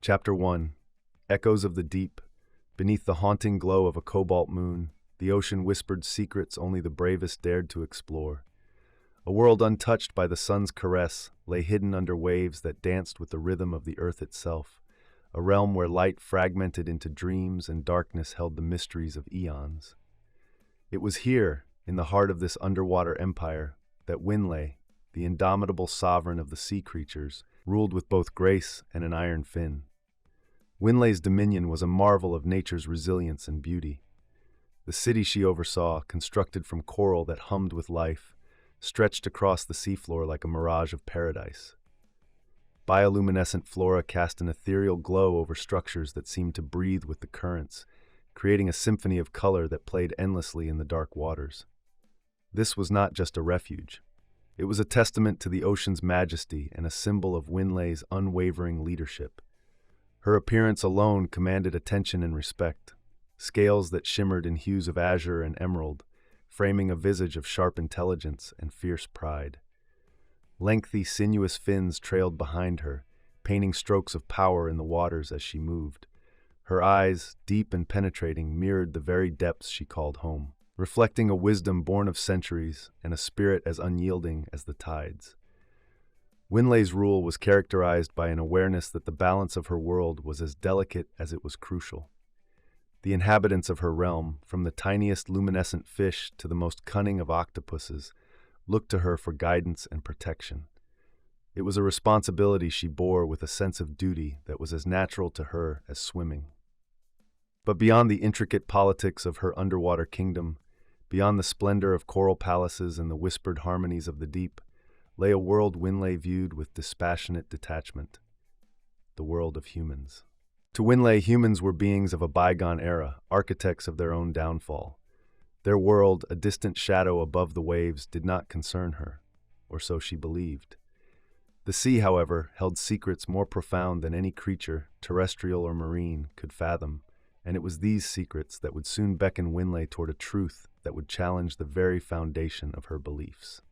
Chapter 1. Echoes of the Deep. Beneath the haunting glow of a cobalt moon, the ocean whispered secrets only the bravest dared to explore. A world untouched by the sun's caress lay hidden under waves that danced with the rhythm of the earth itself, a realm where light fragmented into dreams and darkness held the mysteries of eons. It was here, in the heart of this underwater empire, that Winlay, the indomitable sovereign of the sea creatures, ruled with both grace and an iron fin. Winlay's dominion was a marvel of nature's resilience and beauty. The city she oversaw, constructed from coral that hummed with life, stretched across the seafloor like a mirage of paradise. Bioluminescent flora cast an ethereal glow over structures that seemed to breathe with the currents, creating a symphony of color that played endlessly in the dark waters. This was not just a refuge. It was a testament to the ocean's majesty and a symbol of Winlay's unwavering leadership. Her appearance alone commanded attention and respect, scales that shimmered in hues of azure and emerald, framing a visage of sharp intelligence and fierce pride. Lengthy, sinuous fins trailed behind her, painting strokes of power in the waters as she moved. Her eyes, deep and penetrating, mirrored the very depths she called home, reflecting a wisdom born of centuries and a spirit as unyielding as the tides. Winlay's rule was characterized by an awareness that the balance of her world was as delicate as it was crucial. The inhabitants of her realm, from the tiniest luminescent fish to the most cunning of octopuses, looked to her for guidance and protection. It was a responsibility she bore with a sense of duty that was as natural to her as swimming. But beyond the intricate politics of her underwater kingdom, beyond the splendor of coral palaces and the whispered harmonies of the deep, lay a world Winlay viewed with dispassionate detachment: the world of humans. To Winlay, humans were beings of a bygone era, architects of their own downfall. Their world, a distant shadow above the waves, did not concern her, or so she believed. The sea, however, held secrets more profound than any creature, terrestrial or marine, could fathom, and it was these secrets that would soon beckon Winlay toward a truth that would challenge the very foundation of her beliefs.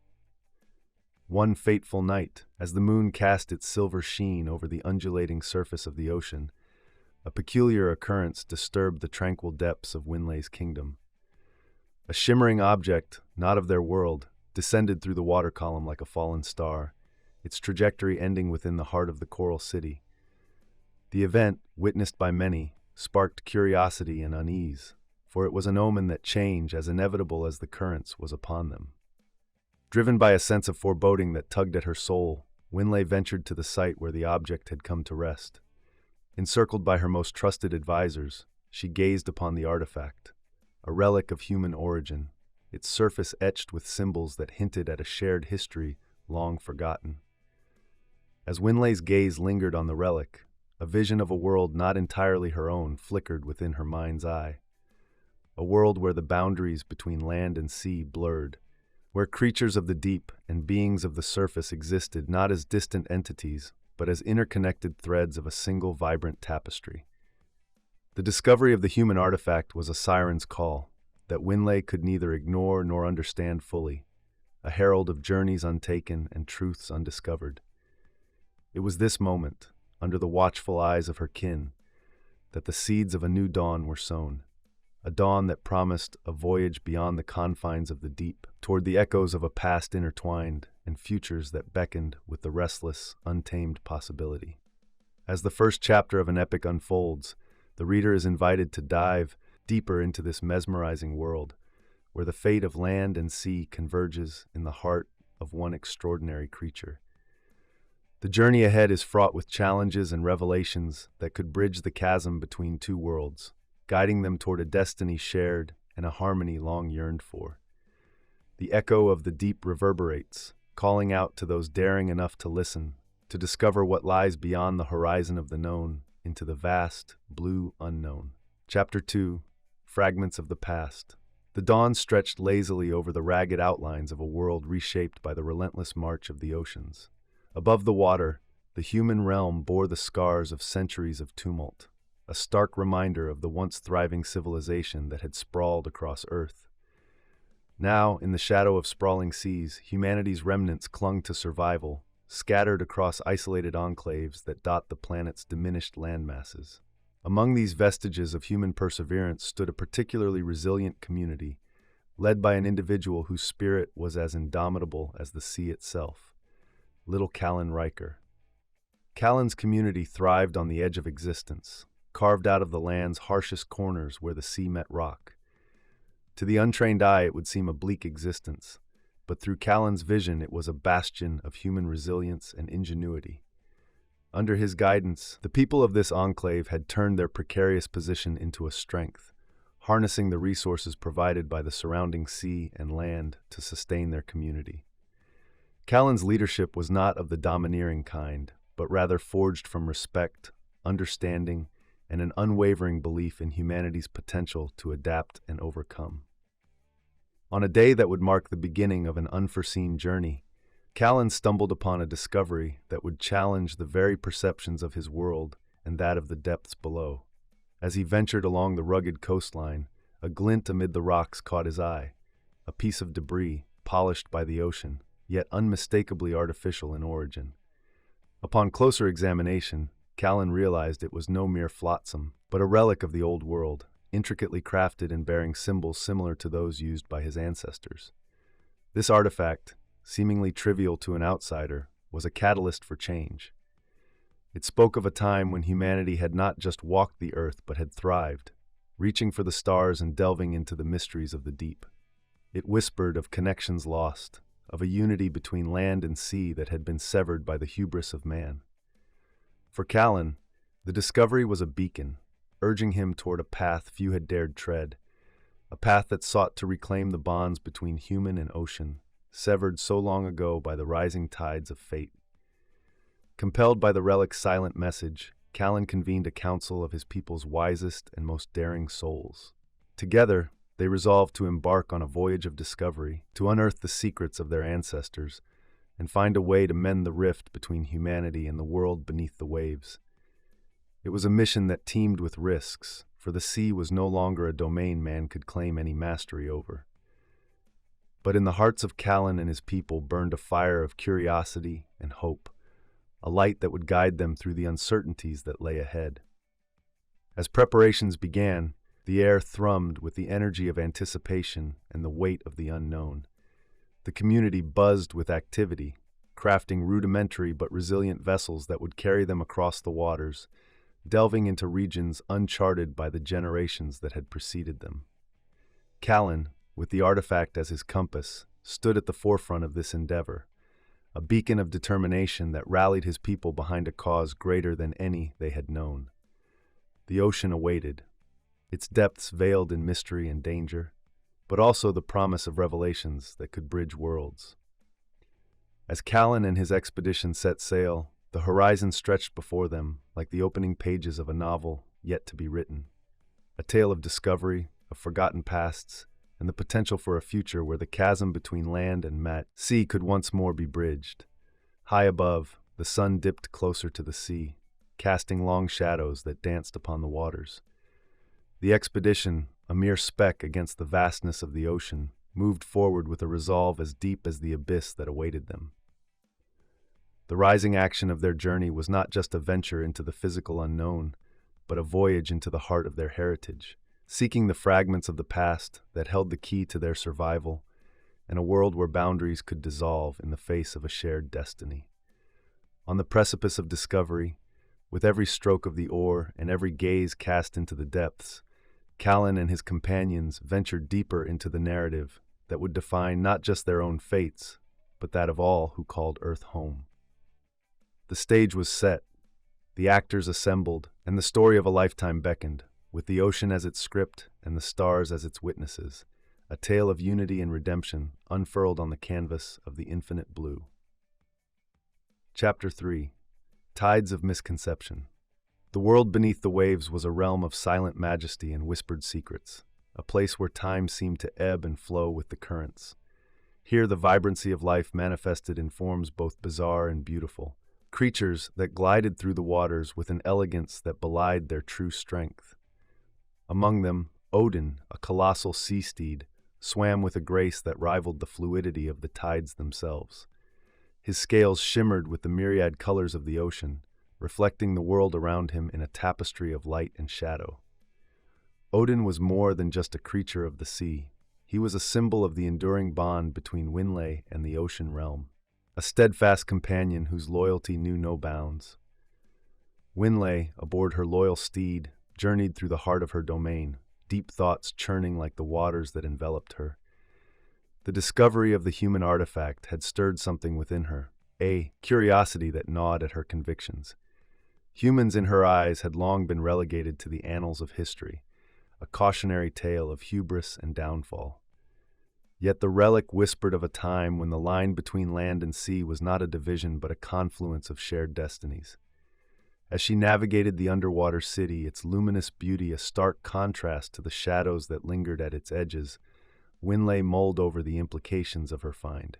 One fateful night, as the moon cast its silver sheen over the undulating surface of the ocean, a peculiar occurrence disturbed the tranquil depths of Winlay's kingdom. A shimmering object, not of their world, descended through the water column like a fallen star, its trajectory ending within the heart of the coral city. The event, witnessed by many, sparked curiosity and unease, for it was an omen that change, as inevitable as the currents, was upon them. Driven by a sense of foreboding that tugged at her soul, Winlay ventured to the site where the object had come to rest. Encircled by her most trusted advisors, she gazed upon the artifact, a relic of human origin, its surface etched with symbols that hinted at a shared history long forgotten. As Winlay's gaze lingered on the relic, a vision of a world not entirely her own flickered within her mind's eye. A world where the boundaries between land and sea blurred, where creatures of the deep and beings of the surface existed not as distant entities, but as interconnected threads of a single vibrant tapestry. The discovery of the human artifact was a siren's call that Winlay could neither ignore nor understand fully, a herald of journeys untaken and truths undiscovered. It was this moment, under the watchful eyes of her kin, that the seeds of a new dawn were sown, a dawn that promised a voyage beyond the confines of the deep, toward the echoes of a past intertwined and futures that beckoned with the restless, untamed possibility. As the first chapter of an epic unfolds, the reader is invited to dive deeper into this mesmerizing world, where the fate of land and sea converges in the heart of one extraordinary creature. The journey ahead is fraught with challenges and revelations that could bridge the chasm between two worlds, guiding them toward a destiny shared and a harmony long yearned for. The echo of the deep reverberates, calling out to those daring enough to listen, to discover what lies beyond the horizon of the known into the vast, blue unknown. Chapter 2. Fragments of the Past. The dawn stretched lazily over the ragged outlines of a world reshaped by the relentless march of the oceans. Above the water, the human realm bore the scars of centuries of tumult, a stark reminder of the once thriving civilization that had sprawled across Earth. Now, in the shadow of sprawling seas, humanity's remnants clung to survival, scattered across isolated enclaves that dot the planet's diminished landmasses. Among these vestiges of human perseverance stood a particularly resilient community, led by an individual whose spirit was as indomitable as the sea itself, little Callan Riker. Callan's community thrived on the edge of existence, carved out of the land's harshest corners where the sea met rock. To the untrained eye, it would seem a bleak existence, but through Callan's vision, it was a bastion of human resilience and ingenuity. Under his guidance, the people of this enclave had turned their precarious position into a strength, harnessing the resources provided by the surrounding sea and land to sustain their community. Callan's leadership was not of the domineering kind, but rather forged from respect, understanding, and an unwavering belief in humanity's potential to adapt and overcome. On a day that would mark the beginning of an unforeseen journey, Callan stumbled upon a discovery that would challenge the very perceptions of his world and that of the depths below. As he ventured along the rugged coastline, a glint amid the rocks caught his eye, a piece of debris, polished by the ocean, yet unmistakably artificial in origin. Upon closer examination, Callan realized it was no mere flotsam, but a relic of the old world, intricately crafted and bearing symbols similar to those used by his ancestors. This artifact, seemingly trivial to an outsider, was a catalyst for change. It spoke of a time when humanity had not just walked the earth but had thrived, reaching for the stars and delving into the mysteries of the deep. It whispered of connections lost, of a unity between land and sea that had been severed by the hubris of man. For Callan, the discovery was a beacon, urging him toward a path few had dared tread, a path that sought to reclaim the bonds between human and ocean, severed so long ago by the rising tides of fate. Compelled by the relic's silent message, Callan convened a council of his people's wisest and most daring souls. Together, they resolved to embark on a voyage of discovery, to unearth the secrets of their ancestors, and find a way to mend the rift between humanity and the world beneath the waves. It was a mission that teemed with risks, for the sea was no longer a domain man could claim any mastery over. But in the hearts of Callan and his people burned a fire of curiosity and hope, a light that would guide them through the uncertainties that lay ahead. As preparations began, the air thrummed with the energy of anticipation and the weight of the unknown. The community buzzed with activity, crafting rudimentary but resilient vessels that would carry them across the waters, delving into regions uncharted by the generations that had preceded them. Callan, with the artifact as his compass, stood at the forefront of this endeavor, a beacon of determination that rallied his people behind a cause greater than any they had known. The ocean awaited, its depths veiled in mystery and danger, but also the promise of revelations that could bridge worlds. As Callan and his expedition set sail, the horizon stretched before them like the opening pages of a novel yet to be written, a tale of discovery, of forgotten pasts, and the potential for a future where the chasm between land and sea could once more be bridged. High above, the sun dipped closer to the sea, casting long shadows that danced upon the waters. The expedition, a mere speck against the vastness of the ocean, moved forward with a resolve as deep as the abyss that awaited them. The rising action of their journey was not just a venture into the physical unknown, but a voyage into the heart of their heritage, seeking the fragments of the past that held the key to their survival, and a world where boundaries could dissolve in the face of a shared destiny. On the precipice of discovery, with every stroke of the oar and every gaze cast into the depths, Callan and his companions ventured deeper into the narrative that would define not just their own fates, but that of all who called Earth home. The stage was set, the actors assembled, and the story of a lifetime beckoned, with the ocean as its script and the stars as its witnesses, a tale of unity and redemption unfurled on the canvas of the infinite blue. Chapter 3. Tides of Misconception. The world beneath the waves was a realm of silent majesty and whispered secrets, a place where time seemed to ebb and flow with the currents. Here the vibrancy of life manifested in forms both bizarre and beautiful, creatures that glided through the waters with an elegance that belied their true strength. Among them, Odin, a colossal sea steed, swam with a grace that rivaled the fluidity of the tides themselves. His scales shimmered with the myriad colors of the ocean, reflecting the world around him in a tapestry of light and shadow. Odin was more than just a creature of the sea. He was a symbol of the enduring bond between Winlay and the ocean realm, a steadfast companion whose loyalty knew no bounds. Winlay, aboard her loyal steed, journeyed through the heart of her domain, deep thoughts churning like the waters that enveloped her. The discovery of the human artifact had stirred something within her, a curiosity that gnawed at her convictions. Humans in her eyes had long been relegated to the annals of history, a cautionary tale of hubris and downfall. Yet the relic whispered of a time when the line between land and sea was not a division but a confluence of shared destinies. As she navigated the underwater city, its luminous beauty a stark contrast to the shadows that lingered at its edges, Winlay mulled over the implications of her find.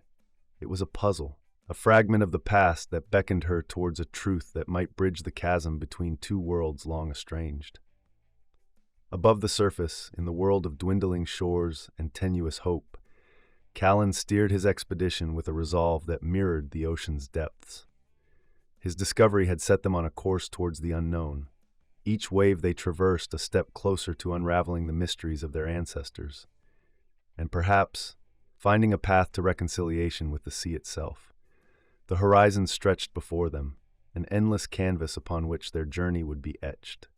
It was a puzzle, a fragment of the past that beckoned her towards a truth that might bridge the chasm between two worlds long estranged. Above the surface, in the world of dwindling shores and tenuous hope, Callan steered his expedition with a resolve that mirrored the ocean's depths. His discovery had set them on a course towards the unknown, each wave they traversed a step closer to unraveling the mysteries of their ancestors, and perhaps finding a path to reconciliation with the sea itself. The horizon stretched before them, an endless canvas upon which their journey would be etched.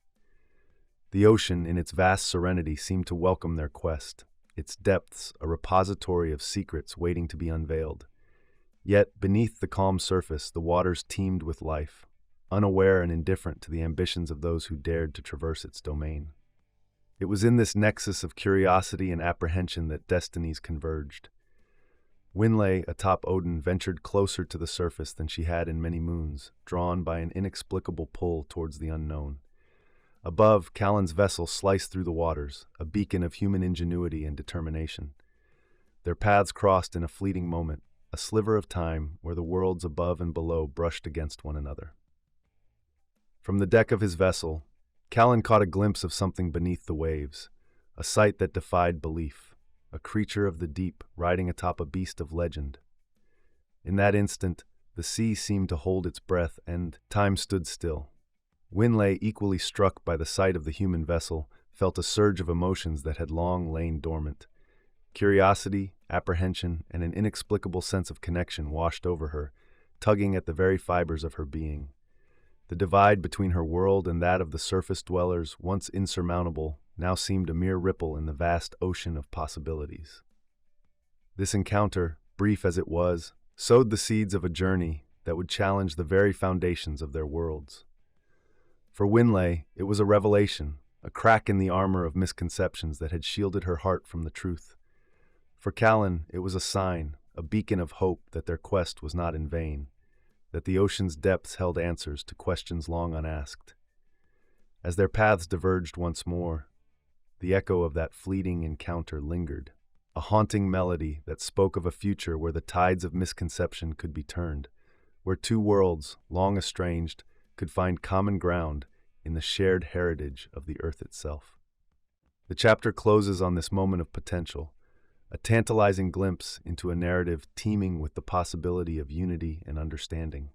The ocean, in its vast serenity, seemed to welcome their quest, its depths a repository of secrets waiting to be unveiled. Yet, beneath the calm surface, the waters teemed with life, unaware and indifferent to the ambitions of those who dared to traverse its domain. It was in this nexus of curiosity and apprehension that destinies converged. Winlay, atop Odin, ventured closer to the surface than she had in many moons, drawn by an inexplicable pull towards the unknown. Above, Callan's vessel sliced through the waters, a beacon of human ingenuity and determination. Their paths crossed in a fleeting moment, a sliver of time where the worlds above and below brushed against one another. From the deck of his vessel, Callan caught a glimpse of something beneath the waves, a sight that defied belief, a creature of the deep riding atop a beast of legend. In that instant, the sea seemed to hold its breath and time stood still. Winlay, equally struck by the sight of the human vessel, felt a surge of emotions that had long lain dormant. Curiosity, apprehension, and an inexplicable sense of connection washed over her, tugging at the very fibers of her being. The divide between her world and that of the surface dwellers, once insurmountable, now seemed a mere ripple in the vast ocean of possibilities. This encounter, brief as it was, sowed the seeds of a journey that would challenge the very foundations of their worlds. For Winlay, it was a revelation, a crack in the armor of misconceptions that had shielded her heart from the truth. For Callan, it was a sign, a beacon of hope that their quest was not in vain, that the ocean's depths held answers to questions long unasked. As their paths diverged once more, the echo of that fleeting encounter lingered, a haunting melody that spoke of a future where the tides of misconception could be turned, where two worlds, long estranged, could find common ground in the shared heritage of the earth itself. The chapter closes on this moment of potential, a tantalizing glimpse into a narrative teeming with the possibility of unity and understanding.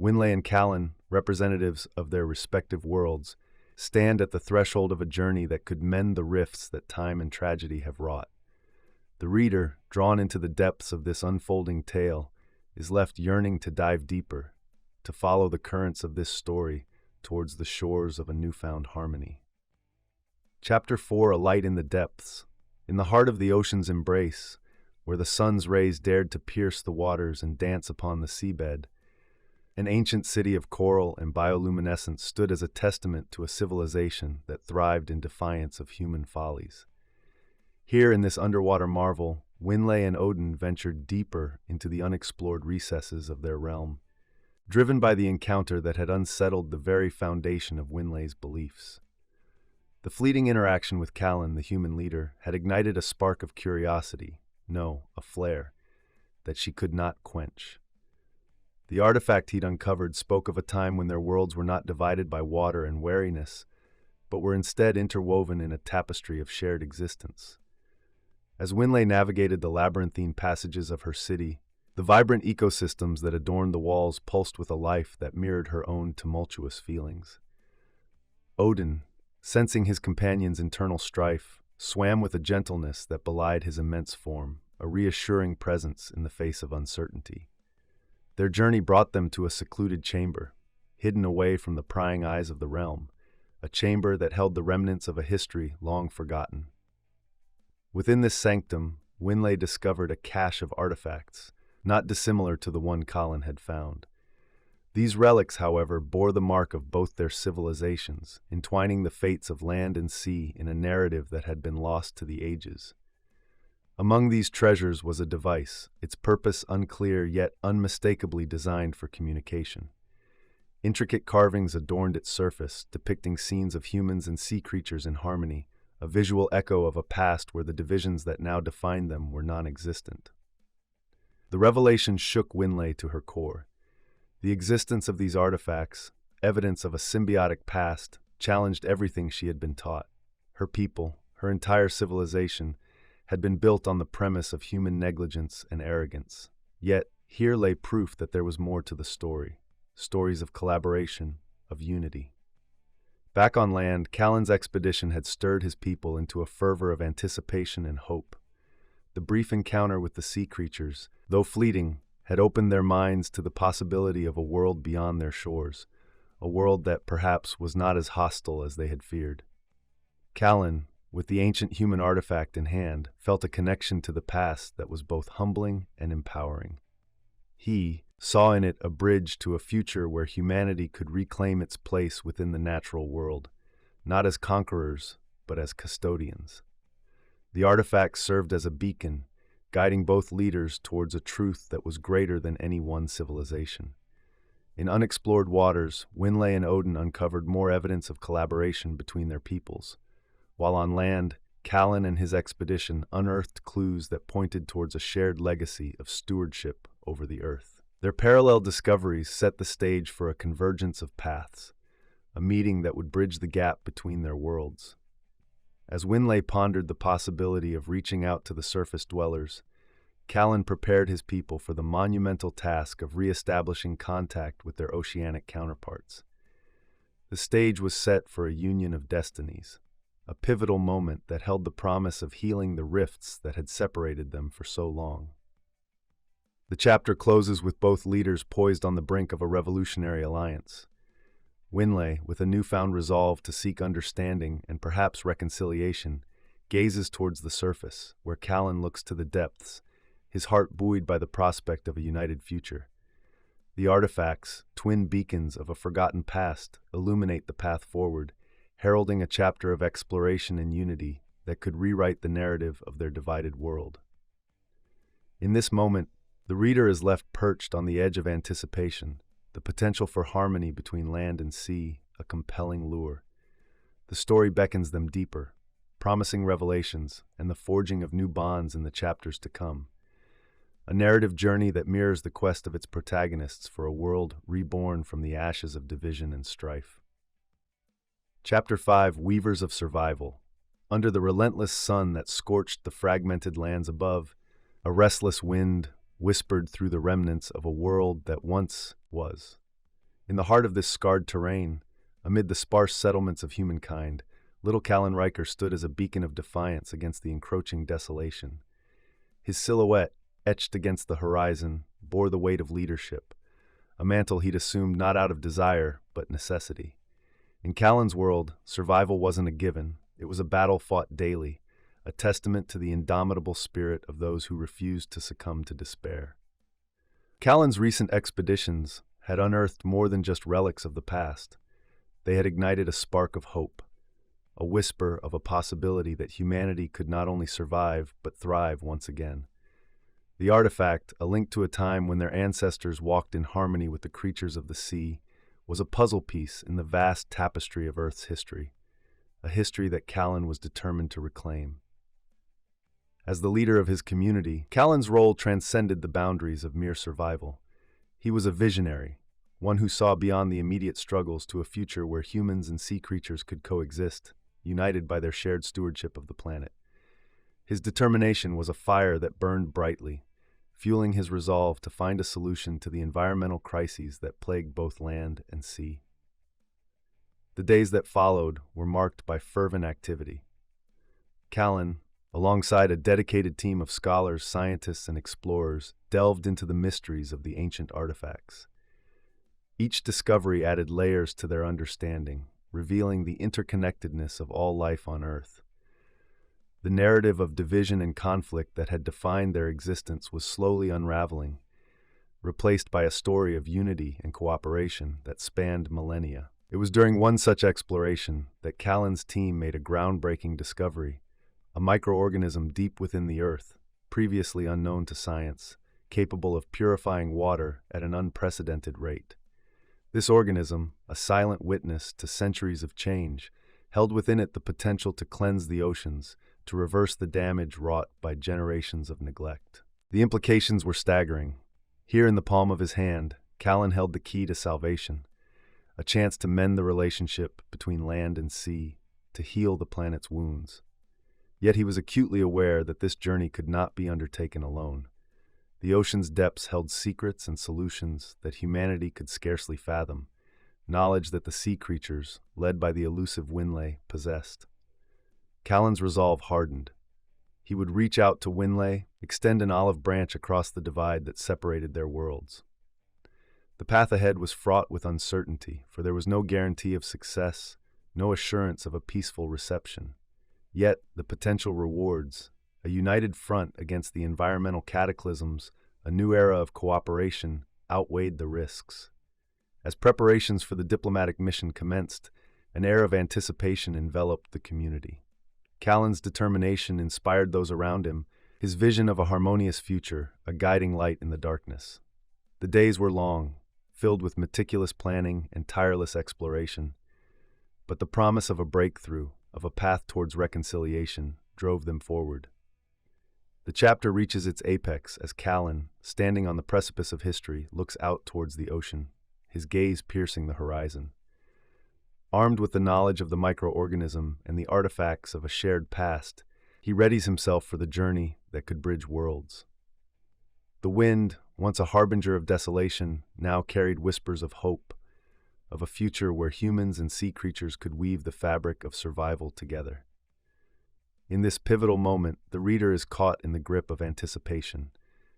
Winlay and Callan, representatives of their respective worlds, stand at the threshold of a journey that could mend the rifts that time and tragedy have wrought. The reader, drawn into the depths of this unfolding tale, is left yearning to dive deeper, to follow the currents of this story towards the shores of a newfound harmony. Chapter 4, A Light in the Depths. In the heart of the ocean's embrace, where the sun's rays dared to pierce the waters and dance upon the seabed, an ancient city of coral and bioluminescence stood as a testament to a civilization that thrived in defiance of human follies. Here in this underwater marvel, Winlay and Odin ventured deeper into the unexplored recesses of their realm, driven by the encounter that had unsettled the very foundation of Winlay's beliefs. The fleeting interaction with Callan, the human leader, had ignited a spark of curiosity, no, a flare, that she could not quench. The artifact he'd uncovered spoke of a time when their worlds were not divided by water and wariness, but were instead interwoven in a tapestry of shared existence. As Winlay navigated the labyrinthine passages of her city, The vibrant ecosystems that adorned the walls pulsed with a life that mirrored her own tumultuous feelings. Odin, sensing his companion's internal strife, swam with a gentleness that belied his immense form, a reassuring presence in the face of uncertainty. Their journey brought them to a secluded chamber, hidden away from the prying eyes of the realm, a chamber that held the remnants of a history long forgotten. Within this sanctum, Winlay discovered a cache of artifacts, not dissimilar to the one Colin had found. These relics, however, bore the mark of both their civilizations, entwining the fates of land and sea in a narrative that had been lost to the ages. Among these treasures was a device, its purpose unclear yet unmistakably designed for communication. Intricate carvings adorned its surface, depicting scenes of humans and sea creatures in harmony, a visual echo of a past where the divisions that now defined them were non-existent. The revelation shook Winlay to her core. The existence of these artifacts, evidence of a symbiotic past, challenged everything she had been taught. Her people, her entire civilization, had been built on the premise of human negligence and arrogance. Yet, here lay proof that there was more to the story. Stories of collaboration, of unity. Back on land, Callan's expedition had stirred his people into a fervor of anticipation and hope. The brief encounter with the sea creatures, though fleeting, had opened their minds to the possibility of a world beyond their shores, a world that perhaps was not as hostile as they had feared. Callan, with the ancient human artifact in hand, felt a connection to the past that was both humbling and empowering. He saw in it a bridge to a future where humanity could reclaim its place within the natural world, not as conquerors, but as custodians. The artifact served as a beacon, guiding both leaders towards a truth that was greater than any one civilization. In unexplored waters, Winlay and Odin uncovered more evidence of collaboration between their peoples, while on land, Callan and his expedition unearthed clues that pointed towards a shared legacy of stewardship over the earth. Their parallel discoveries set the stage for a convergence of paths, a meeting that would bridge the gap between their worlds. As Winlay pondered the possibility of reaching out to the surface dwellers, Callan prepared his people for the monumental task of re-establishing contact with their oceanic counterparts. The stage was set for a union of destinies, a pivotal moment that held the promise of healing the rifts that had separated them for so long. The chapter closes with both leaders poised on the brink of a revolutionary alliance. Winlay, with a newfound resolve to seek understanding and perhaps reconciliation, gazes towards the surface, where Callan looks to the depths, his heart buoyed by the prospect of a united future. The artifacts, twin beacons of a forgotten past, illuminate the path forward, heralding a chapter of exploration and unity that could rewrite the narrative of their divided world. In this moment, the reader is left perched on the edge of anticipation, the potential for harmony between land and sea, a compelling lure. The story beckons them deeper, promising revelations and the forging of new bonds in the chapters to come. A narrative journey that mirrors the quest of its protagonists for a world reborn from the ashes of division and strife. Chapter 5: Weavers of Survival. Under the relentless sun that scorched the fragmented lands above, a restless wind whispered through the remnants of a world that once was. In the heart of this scarred terrain, amid the sparse settlements of humankind, little Callan Riker stood as a beacon of defiance against the encroaching desolation. His silhouette, etched against the horizon, bore the weight of leadership, a mantle he'd assumed not out of desire, but necessity. In Callan's world, survival wasn't a given, it was a battle fought daily, a testament to the indomitable spirit of those who refused to succumb to despair. Callan's recent expeditions had unearthed more than just relics of the past. They had ignited a spark of hope, a whisper of a possibility that humanity could not only survive, but thrive once again. The artifact, a link to a time when their ancestors walked in harmony with the creatures of the sea, was a puzzle piece in the vast tapestry of Earth's history, a history that Callan was determined to reclaim. As the leader of his community, Callan's role transcended the boundaries of mere survival. He was a visionary, one who saw beyond the immediate struggles to a future where humans and sea creatures could coexist, united by their shared stewardship of the planet. His determination was a fire that burned brightly, fueling his resolve to find a solution to the environmental crises that plague both land and sea. The days that followed were marked by fervent activity. Callan, alongside a dedicated team of scholars, scientists, and explorers, delved into the mysteries of the ancient artifacts. Each discovery added layers to their understanding, revealing the interconnectedness of all life on Earth. The narrative of division and conflict that had defined their existence was slowly unraveling, replaced by a story of unity and cooperation that spanned millennia. It was during one such exploration that Callan's team made a groundbreaking discovery, a microorganism deep within the Earth, previously unknown to science, capable of purifying water at an unprecedented rate. This organism, a silent witness to centuries of change, held within it the potential to cleanse the oceans, to reverse the damage wrought by generations of neglect. The implications were staggering. Here in the palm of his hand, Callan held the key to salvation, a chance to mend the relationship between land and sea, to heal the planet's wounds. Yet he was acutely aware that this journey could not be undertaken alone. The ocean's depths held secrets and solutions that humanity could scarcely fathom, knowledge that the sea creatures, led by the elusive Winlay, possessed. Callan's resolve hardened. He would reach out to Winlay, extend an olive branch across the divide that separated their worlds. The path ahead was fraught with uncertainty, for there was no guarantee of success, no assurance of a peaceful reception. Yet, the potential rewards, a united front against the environmental cataclysms, a new era of cooperation, outweighed the risks. As preparations for the diplomatic mission commenced, an air of anticipation enveloped the community. Callan's determination inspired those around him, his vision of a harmonious future, a guiding light in the darkness. The days were long, filled with meticulous planning and tireless exploration, but the promise of a breakthrough, of a path towards reconciliation, drove them forward. The chapter reaches its apex as Callan, standing on the precipice of history, looks out towards the ocean, his gaze piercing the horizon. Armed with the knowledge of the microorganism and the artifacts of a shared past, he readies himself for the journey that could bridge worlds. The wind, once a harbinger of desolation, now carried whispers of hope, of a future where humans and sea creatures could weave the fabric of survival together. In this pivotal moment, the reader is caught in the grip of anticipation,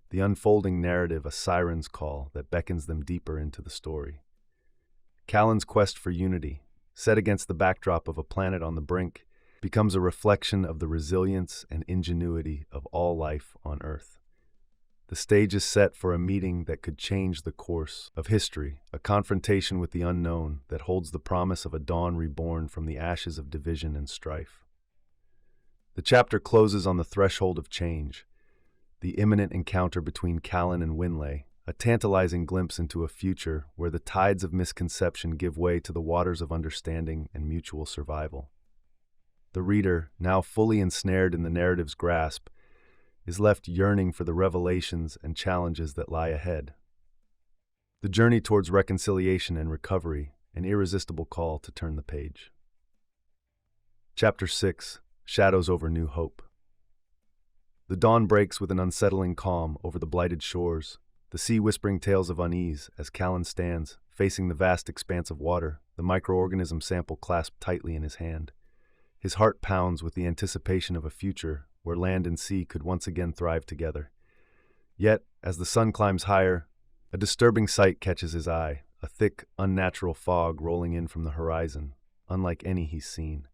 the unfolding narrative a siren's call that beckons them deeper into the story. Callan's quest for unity, set against the backdrop of a planet on the brink, becomes a reflection of the resilience and ingenuity of all life on Earth. The stage is set for a meeting that could change the course of history, a confrontation with the unknown that holds the promise of a dawn reborn from the ashes of division and strife. The chapter closes on the threshold of change, the imminent encounter between Callan and Winlay, a tantalizing glimpse into a future where the tides of misconception give way to the waters of understanding and mutual survival. The reader, now fully ensnared in the narrative's grasp, is left yearning for the revelations and challenges that lie ahead. The journey towards reconciliation and recovery, an irresistible call to turn the page. Chapter 6: Shadows over New Hope. The dawn breaks with an unsettling calm over the blighted shores, the sea whispering tales of unease as Callan stands, facing the vast expanse of water, the microorganism sample clasped tightly in his hand. His heart pounds with the anticipation of a future where land and sea could once again thrive together. Yet, as the sun climbs higher, a disturbing sight catches his eye, a thick, unnatural fog rolling in from the horizon, unlike any he's seen.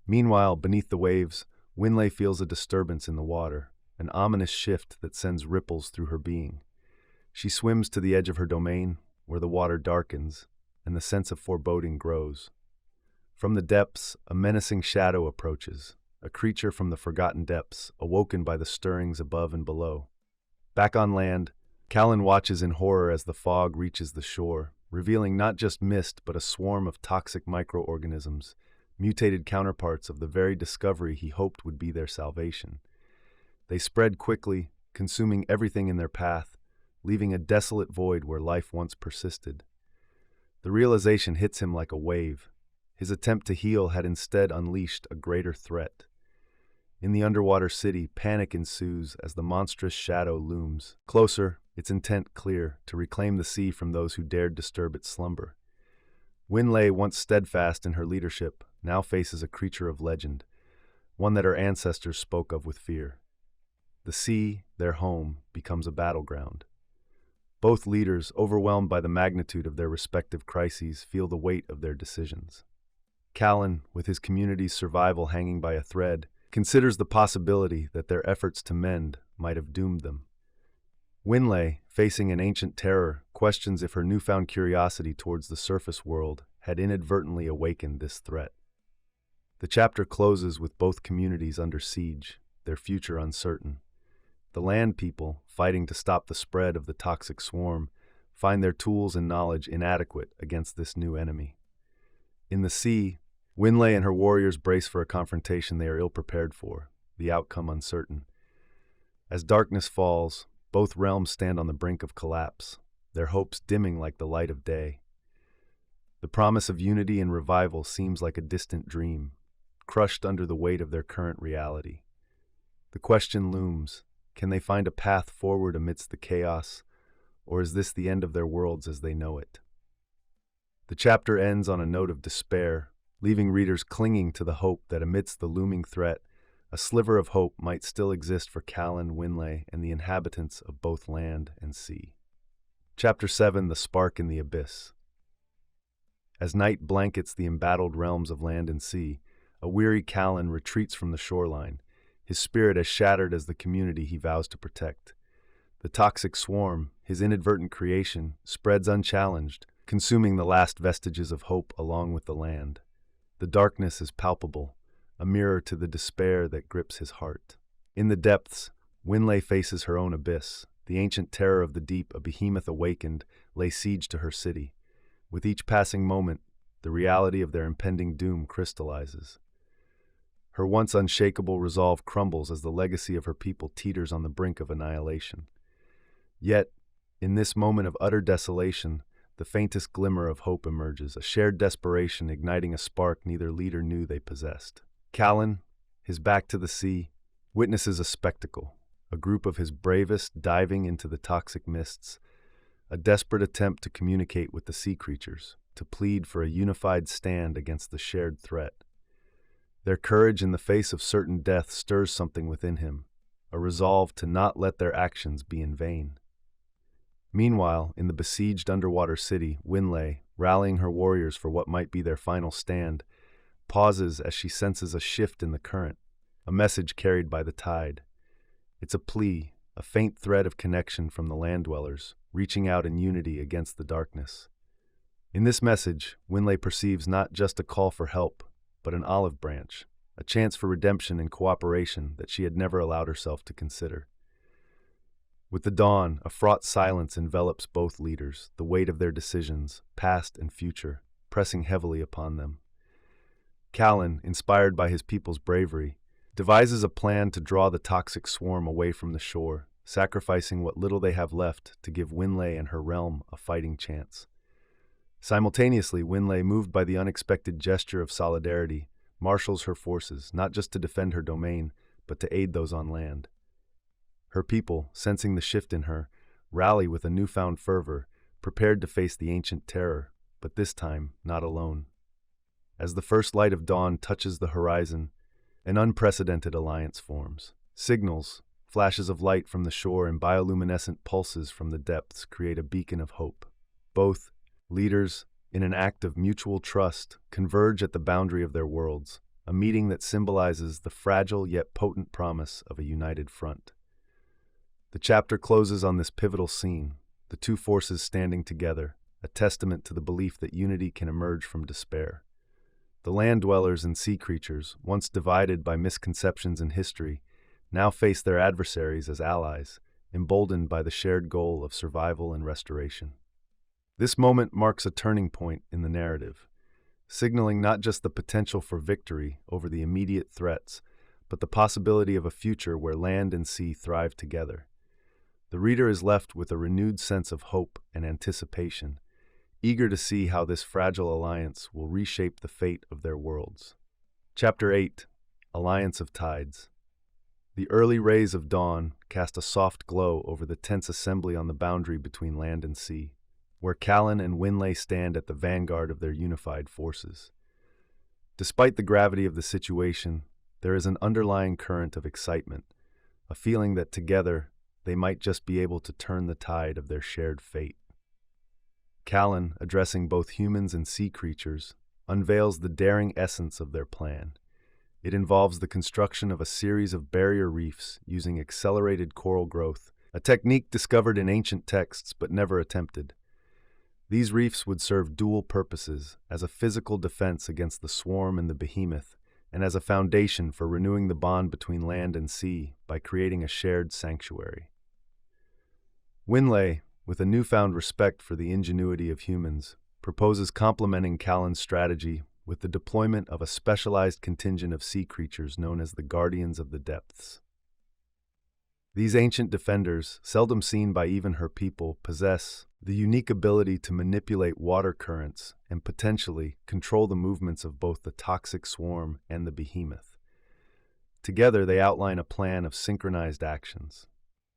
Meanwhile, beneath the waves, Winlay feels a disturbance in the water, an ominous shift that sends ripples through her being. She swims to the edge of her domain, where the water darkens, and the sense of foreboding grows. From the depths, a menacing shadow approaches, a creature from the forgotten depths, awoken by the stirrings above and below. Back on land, Callan watches in horror as the fog reaches the shore, revealing not just mist but a swarm of toxic microorganisms, mutated counterparts of the very discovery he hoped would be their salvation. They spread quickly, consuming everything in their path, leaving a desolate void where life once persisted. The realization hits him like a wave. His attempt to heal had instead unleashed a greater threat. In the underwater city, panic ensues as the monstrous shadow looms. Closer, its intent clear, to reclaim the sea from those who dared disturb its slumber. Winlay, once steadfast in her leadership, now faces a creature of legend, one that her ancestors spoke of with fear. The sea, their home, becomes a battleground. Both leaders, overwhelmed by the magnitude of their respective crises, feel the weight of their decisions. Callan, with his community's survival hanging by a thread, considers the possibility that their efforts to mend might have doomed them. Winlay, facing an ancient terror, questions if her newfound curiosity towards the surface world had inadvertently awakened this threat. The chapter closes with both communities under siege, their future uncertain. The land people, fighting to stop the spread of the toxic swarm, find their tools and knowledge inadequate against this new enemy. In the sea, Winlay and her warriors brace for a confrontation they are ill-prepared for, the outcome uncertain. As darkness falls, both realms stand on the brink of collapse, their hopes dimming like the light of day. The promise of unity and revival seems like a distant dream, crushed under the weight of their current reality. The question looms, can they find a path forward amidst the chaos, or is this the end of their worlds as they know it? The chapter ends on a note of despair, leaving readers clinging to the hope that amidst the looming threat, a sliver of hope might still exist for Callan, Winlay, and the inhabitants of both land and sea. Chapter 7: The Spark in the Abyss. As night blankets the embattled realms of land and sea, a weary Callan retreats from the shoreline, his spirit as shattered as the community he vows to protect. The toxic swarm, his inadvertent creation, spreads unchallenged, consuming the last vestiges of hope along with the land. The darkness is palpable, a mirror to the despair that grips his heart. In the depths, Winlay faces her own abyss. The ancient terror of the deep, a behemoth awakened, lay siege to her city. With each passing moment, the reality of their impending doom crystallizes. Her once unshakable resolve crumbles as the legacy of her people teeters on the brink of annihilation. Yet, in this moment of utter desolation, the faintest glimmer of hope emerges, a shared desperation igniting a spark neither leader knew they possessed. Callan, his back to the sea, witnesses a spectacle, a group of his bravest diving into the toxic mists, a desperate attempt to communicate with the sea creatures, to plead for a unified stand against the shared threat. Their courage in the face of certain death stirs something within him, a resolve to not let their actions be in vain. Meanwhile, in the besieged underwater city, Winlay, rallying her warriors for what might be their final stand, pauses as she senses a shift in the current, a message carried by the tide. It's a plea, a faint thread of connection from the land dwellers, reaching out in unity against the darkness. In this message, Winlay perceives not just a call for help, but an olive branch, a chance for redemption and cooperation that she had never allowed herself to consider. With the dawn, a fraught silence envelops both leaders, the weight of their decisions, past and future, pressing heavily upon them. Callan, inspired by his people's bravery, devises a plan to draw the toxic swarm away from the shore, sacrificing what little they have left to give Winlay and her realm a fighting chance. Simultaneously, Winlay, moved by the unexpected gesture of solidarity, marshals her forces, not just to defend her domain, but to aid those on land. Her people, sensing the shift in her, rally with a newfound fervor, prepared to face the ancient terror, but this time not alone. As the first light of dawn touches the horizon, an unprecedented alliance forms. Signals, flashes of light from the shore and bioluminescent pulses from the depths create a beacon of hope. Both leaders, in an act of mutual trust, converge at the boundary of their worlds, a meeting that symbolizes the fragile yet potent promise of a united front. The chapter closes on this pivotal scene, the two forces standing together, a testament to the belief that unity can emerge from despair. The land dwellers and sea creatures, once divided by misconceptions and history, now face their adversaries as allies, emboldened by the shared goal of survival and restoration. This moment marks a turning point in the narrative, signaling not just the potential for victory over the immediate threats, but the possibility of a future where land and sea thrive together. The reader is left with a renewed sense of hope and anticipation, eager to see how this fragile alliance will reshape the fate of their worlds. Chapter 8: Alliance of Tides. The early rays of dawn cast a soft glow over the tense assembly on the boundary between land and sea, where Callan and Winlay stand at the vanguard of their unified forces. Despite the gravity of the situation, there is an underlying current of excitement, a feeling that together they might just be able to turn the tide of their shared fate. Callan, addressing both humans and sea creatures, unveils the daring essence of their plan. It involves the construction of a series of barrier reefs using accelerated coral growth, a technique discovered in ancient texts but never attempted. These reefs would serve dual purposes, as a physical defense against the swarm and the behemoth, and as a foundation for renewing the bond between land and sea by creating a shared sanctuary. Winlay, with a newfound respect for the ingenuity of humans, proposes complementing Callan's strategy with the deployment of a specialized contingent of sea creatures known as the Guardians of the Depths. These ancient defenders, seldom seen by even her people, possess the unique ability to manipulate water currents and potentially control the movements of both the toxic swarm and the behemoth. Together, they outline a plan of synchronized actions.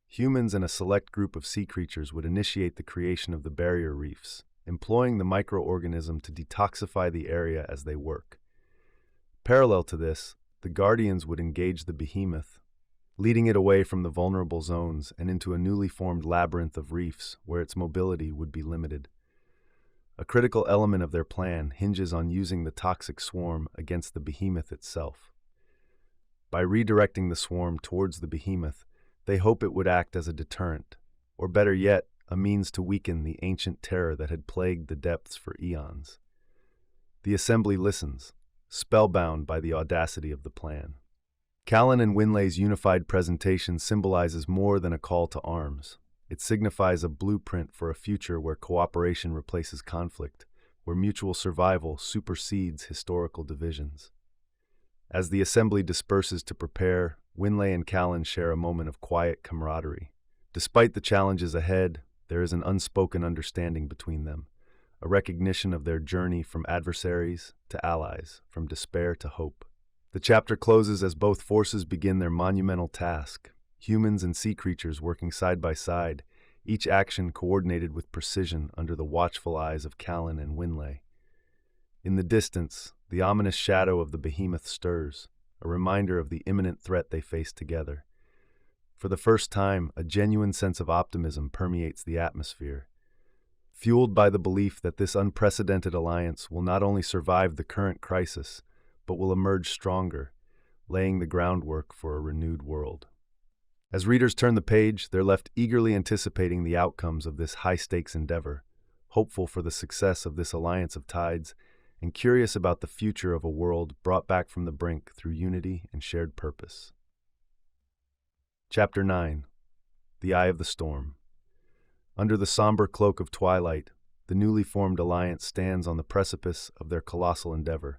Humans and a select group of sea creatures would initiate the creation of the barrier reefs, employing the microorganism to detoxify the area as they work. Parallel to this, the Guardians would engage the behemoth, leading it away from the vulnerable zones and into a newly formed labyrinth of reefs where its mobility would be limited. A critical element of their plan hinges on using the toxic swarm against the behemoth itself. By redirecting the swarm towards the behemoth, they hope it would act as a deterrent, or better yet, a means to weaken the ancient terror that had plagued the depths for eons. The assembly listens, spellbound by the audacity of the plan. Callan and Winlay's unified presentation symbolizes more than a call to arms. It signifies a blueprint for a future where cooperation replaces conflict, where mutual survival supersedes historical divisions. As the assembly disperses to prepare, Winlay and Callan share a moment of quiet camaraderie. Despite the challenges ahead, there is an unspoken understanding between them, a recognition of their journey from adversaries to allies, from despair to hope. The chapter closes as both forces begin their monumental task, humans and sea creatures working side by side, each action coordinated with precision under the watchful eyes of Callan and Winlay. In the distance, the ominous shadow of the behemoth stirs, a reminder of the imminent threat they face together. For the first time, a genuine sense of optimism permeates the atmosphere, fueled by the belief that this unprecedented alliance will not only survive the current crisis, but will emerge stronger, laying the groundwork for a renewed world. As readers turn the page, they're left eagerly anticipating the outcomes of this high-stakes endeavor, hopeful for the success of this alliance of tides, and curious about the future of a world brought back from the brink through unity and shared purpose. Chapter 9. The Eye of the Storm. Under the somber cloak of twilight, the newly formed alliance stands on the precipice of their colossal endeavor,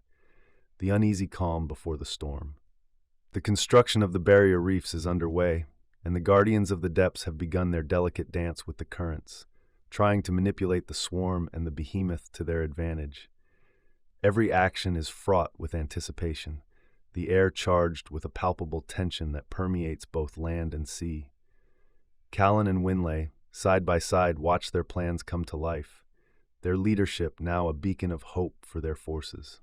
the uneasy calm before the storm. The construction of the barrier reefs is underway, and the Guardians of the Depths have begun their delicate dance with the currents, trying to manipulate the swarm and the behemoth to their advantage. Every action is fraught with anticipation, the air charged with a palpable tension that permeates both land and sea. Callan and Winlay, side by side, watch their plans come to life, their leadership now a beacon of hope for their forces.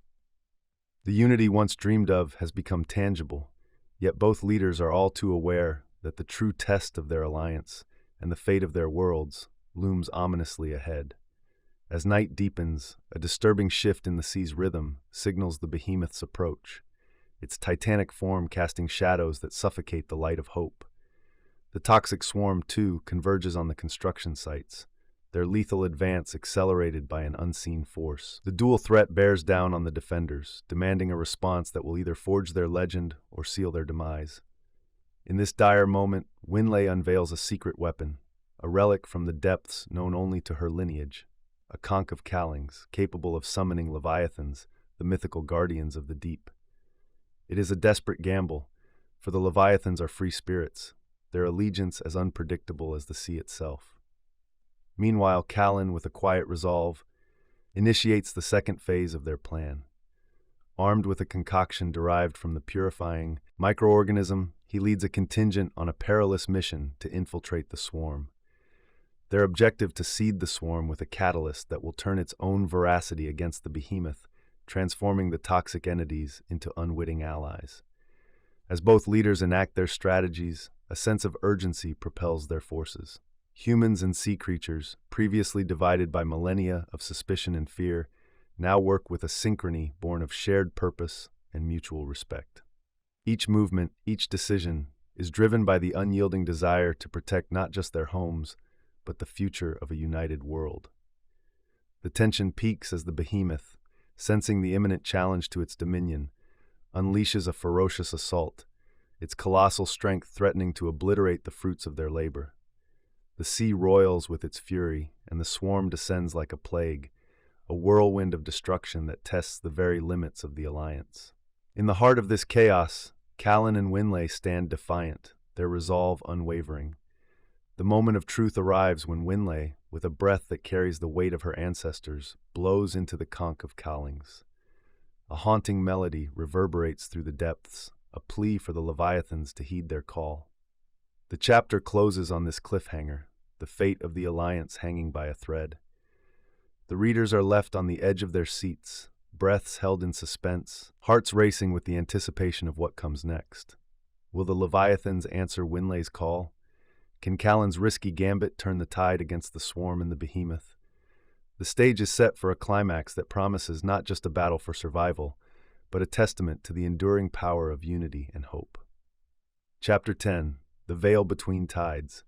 The unity once dreamed of has become tangible, yet both leaders are all too aware that the true test of their alliance and the fate of their worlds looms ominously ahead. As night deepens, a disturbing shift in the sea's rhythm signals the behemoth's approach, its titanic form casting shadows that suffocate the light of hope. The toxic swarm, too, converges on the construction sites, their lethal advance accelerated by an unseen force. The dual threat bears down on the defenders, demanding a response that will either forge their legend or seal their demise. In this dire moment, Winlay unveils a secret weapon, a relic from the depths known only to her lineage, a conch of Callings, capable of summoning leviathans, the mythical guardians of the deep. It is a desperate gamble, for the leviathans are free spirits, their allegiance as unpredictable as the sea itself. Meanwhile, Callan, with a quiet resolve, initiates the second phase of their plan. Armed with a concoction derived from the purifying microorganism, he leads a contingent on a perilous mission to infiltrate the swarm. Their objective to seed the swarm with a catalyst that will turn its own veracity against the behemoth, transforming the toxic entities into unwitting allies. As both leaders enact their strategies, a sense of urgency propels their forces. Humans and sea creatures, previously divided by millennia of suspicion and fear, now work with a synchrony born of shared purpose and mutual respect. Each movement, each decision, is driven by the unyielding desire to protect not just their homes, but the future of a united world. The tension peaks as the behemoth, sensing the imminent challenge to its dominion, unleashes a ferocious assault, its colossal strength threatening to obliterate the fruits of their labor. The sea roils with its fury, and the swarm descends like a plague, a whirlwind of destruction that tests the very limits of the alliance. In the heart of this chaos, Callan and Winlay stand defiant, their resolve unwavering. The moment of truth arrives when Winlay, with a breath that carries the weight of her ancestors, blows into the conch of Cowlings. A haunting melody reverberates through the depths, a plea for the Leviathans to heed their call. The chapter closes on this cliffhanger, the fate of the alliance hanging by a thread. The readers are left on the edge of their seats, breaths held in suspense, hearts racing with the anticipation of what comes next. Will the Leviathans answer Winlay's call? Can Callan's risky gambit turn the tide against the swarm and the behemoth? The stage is set for a climax that promises not just a battle for survival, but a testament to the enduring power of unity and hope. Chapter 10. The Veil Between Tides.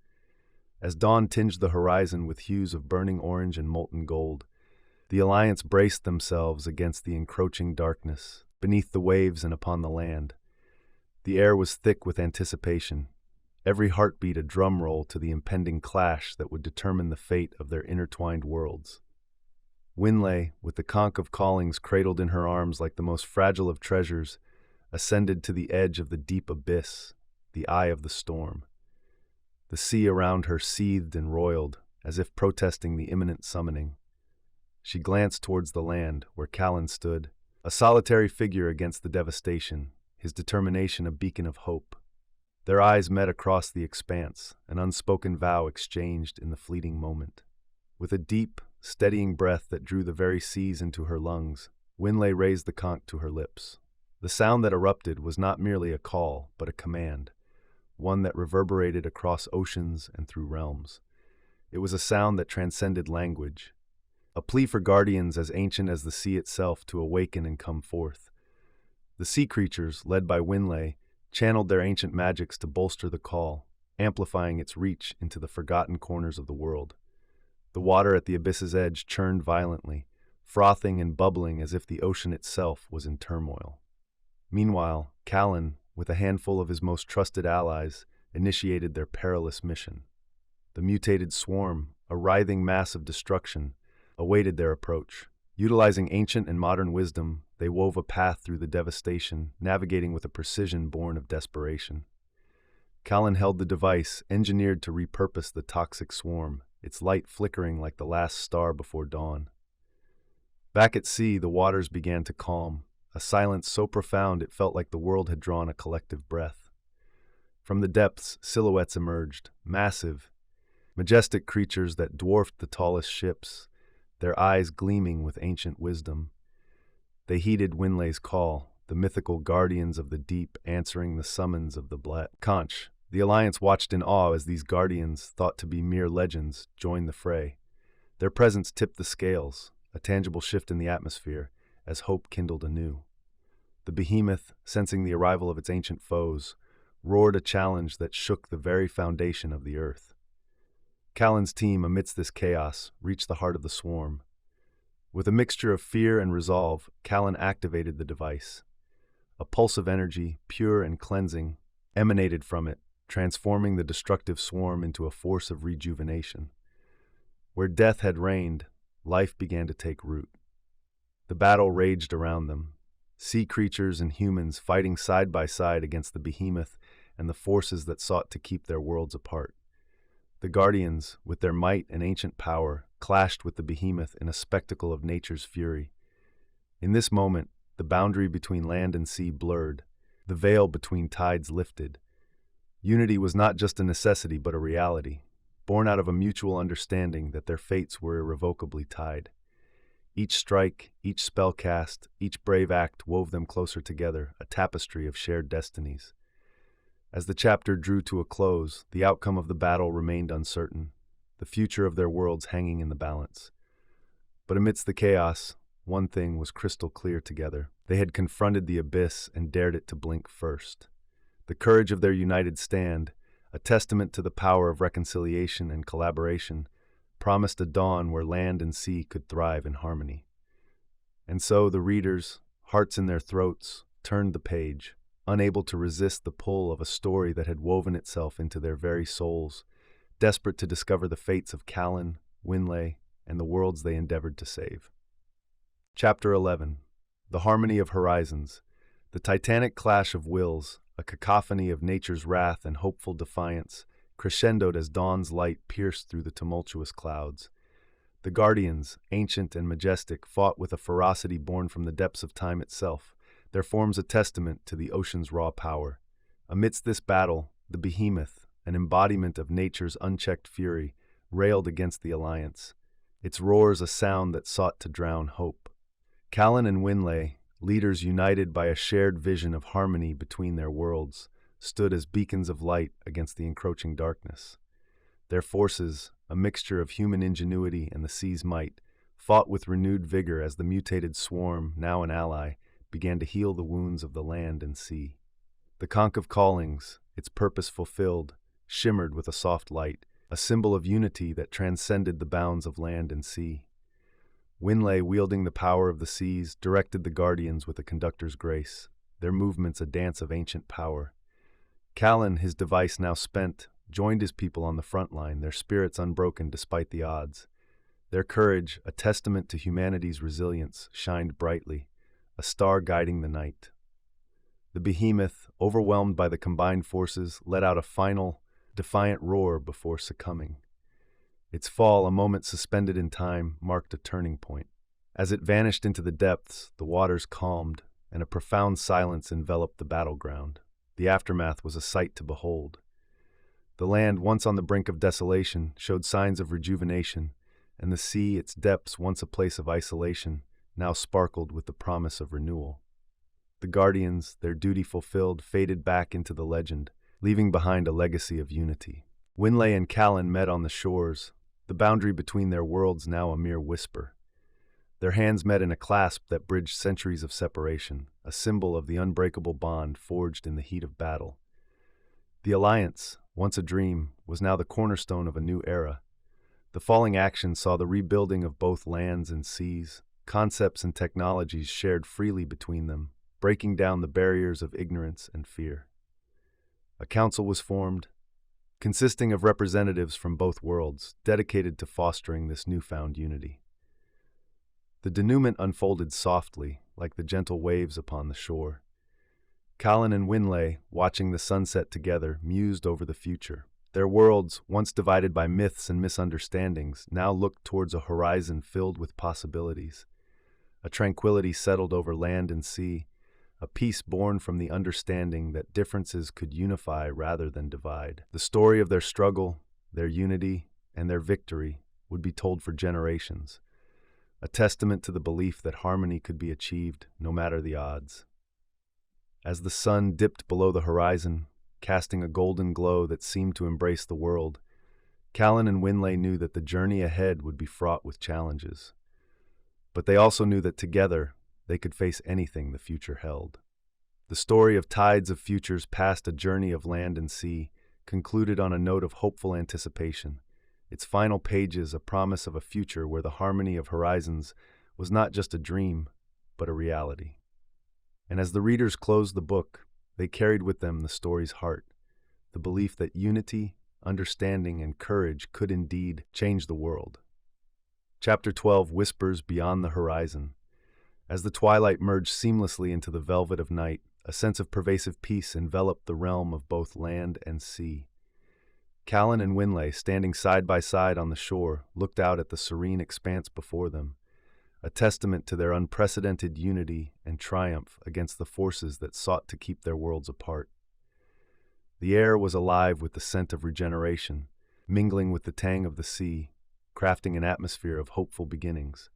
As dawn tinged the horizon with hues of burning orange and molten gold, the Alliance braced themselves against the encroaching darkness, beneath the waves and upon the land. The air was thick with anticipation, every heartbeat a drum roll to the impending clash that would determine the fate of their intertwined worlds. Winlay, with the conch of Callings cradled in her arms like the most fragile of treasures, ascended to the edge of the deep abyss, the eye of the storm. The sea around her seethed and roiled, as if protesting the imminent summoning. She glanced towards the land, where Callan stood, a solitary figure against the devastation, his determination a beacon of hope. Their eyes met across the expanse, an unspoken vow exchanged in the fleeting moment. With a deep, steadying breath that drew the very seas into her lungs, Winlay raised the conch to her lips. The sound that erupted was not merely a call, but a command, one that reverberated across oceans and through realms. It was a sound that transcended language, a plea for guardians as ancient as the sea itself to awaken and come forth. The sea creatures, led by Winlay, channeled their ancient magics to bolster the call, amplifying its reach into the forgotten corners of the world. The water at the abyss's edge churned violently, frothing and bubbling as if the ocean itself was in turmoil. Meanwhile, Callan, with a handful of his most trusted allies, initiated their perilous mission. The mutated swarm, a writhing mass of destruction, awaited their approach. Utilizing ancient and modern wisdom, they wove a path through the devastation, navigating with a precision born of desperation. Callan held the device, engineered to repurpose the toxic swarm, its light flickering like the last star before dawn. Back at sea, the waters began to calm, a silence so profound it felt like the world had drawn a collective breath. From the depths, silhouettes emerged, massive, majestic creatures that dwarfed the tallest ships, their eyes gleaming with ancient wisdom. They heeded Winlay's call, the mythical guardians of the deep answering the summons of the conch. The Alliance watched in awe as these guardians, thought to be mere legends, joined the fray. Their presence tipped the scales, a tangible shift in the atmosphere, as hope kindled anew. The behemoth, sensing the arrival of its ancient foes, roared a challenge that shook the very foundation of the earth. Callan's team, amidst this chaos, reached the heart of the swarm. With a mixture of fear and resolve, Callan activated the device. A pulse of energy, pure and cleansing, emanated from it, transforming the destructive swarm into a force of rejuvenation. Where death had reigned, life began to take root. The battle raged around them, sea creatures and humans fighting side by side against the behemoth and the forces that sought to keep their worlds apart. The Guardians, with their might and ancient power, clashed with the behemoth in a spectacle of nature's fury. In this moment, the boundary between land and sea blurred, the veil between tides lifted, Unity was not just a necessity but a reality, born out of a mutual understanding that their fates were irrevocably tied. Each strike, each spell cast, each brave act wove them closer together, a tapestry of shared destinies. As the chapter drew to a close, the outcome of the battle remained uncertain, the future of their worlds hanging in the balance. But amidst the chaos, one thing was crystal clear together. They had confronted the abyss and dared it to blink first. The courage of their united stand, a testament to the power of reconciliation and collaboration, promised a dawn where land and sea could thrive in harmony. And so the readers, hearts in their throats, turned the page, unable to resist the pull of a story that had woven itself into their very souls, desperate to discover the fates of Callan, Winlay, and the worlds they endeavored to save. Chapter 11. The Harmony of Horizons. The titanic clash of wills, a cacophony of nature's wrath and hopeful defiance, crescendoed as dawn's light pierced through the tumultuous clouds. The guardians, ancient and majestic, fought with a ferocity born from the depths of time itself, their forms a testament to the ocean's raw power. Amidst this battle, the behemoth, an embodiment of nature's unchecked fury, railed against the alliance, its roars a sound that sought to drown hope. Callan and Winlay, leaders united by a shared vision of harmony between their worlds, stood as beacons of light against the encroaching darkness. Their forces, a mixture of human ingenuity and the sea's might, fought with renewed vigor as the mutated swarm, now an ally, began to heal the wounds of the land and sea. The conch of callings, its purpose fulfilled, shimmered with a soft light, a symbol of unity that transcended the bounds of land and sea. Winlay, wielding the power of the seas, directed the guardians with a conductor's grace, their movements a dance of ancient power. Callan, his device now spent, joined his people on the front line, their spirits unbroken despite the odds. Their courage, a testament to humanity's resilience, shined brightly, a star guiding the night. The behemoth, overwhelmed by the combined forces, let out a final, defiant roar before succumbing. Its fall, a moment suspended in time, marked a turning point. As it vanished into the depths, the waters calmed, and a profound silence enveloped the battleground. The aftermath was a sight to behold. The land, once on the brink of desolation, showed signs of rejuvenation, and the sea, its depths once a place of isolation, now sparkled with the promise of renewal. The guardians, their duty fulfilled, faded back into the legend, leaving behind a legacy of unity. Winlay and Callan met on the shores, the boundary between their worlds now a mere whisper. Their hands met in a clasp that bridged centuries of separation, a symbol of the unbreakable bond forged in the heat of battle. The alliance, once a dream, was now the cornerstone of a new era. The falling action saw the rebuilding of both lands and seas, concepts and technologies shared freely between them, breaking down the barriers of ignorance and fear. A council was formed, consisting of representatives from both worlds, dedicated to fostering this newfound unity. The denouement unfolded softly, like the gentle waves upon the shore. Callan and Winlay, watching the sunset together, mused over the future. Their worlds, once divided by myths and misunderstandings, now looked towards a horizon filled with possibilities. A tranquility settled over land and sea, a peace born from the understanding that differences could unify rather than divide. The story of their struggle, their unity, and their victory would be told for generations, a testament to the belief that harmony could be achieved no matter the odds. As the sun dipped below the horizon, casting a golden glow that seemed to embrace the world, Callan and Winlay knew that the journey ahead would be fraught with challenges. But they also knew that together, they could face anything the future held. The story of tides of futures past a journey of land and sea concluded on a note of hopeful anticipation, its final pages a promise of a future where the harmony of horizons was not just a dream, but a reality. And as the readers closed the book, they carried with them the story's heart, the belief that unity, understanding, and courage could indeed change the world. Chapter 12 whispers beyond the horizon. As the twilight merged seamlessly into the velvet of night, a sense of pervasive peace enveloped the realm of both land and sea. Callan and Winlay, standing side by side on the shore, looked out at the serene expanse before them, a testament to their unprecedented unity and triumph against the forces that sought to keep their worlds apart. The air was alive with the scent of regeneration, mingling with the tang of the sea, crafting an atmosphere of hopeful beginnings.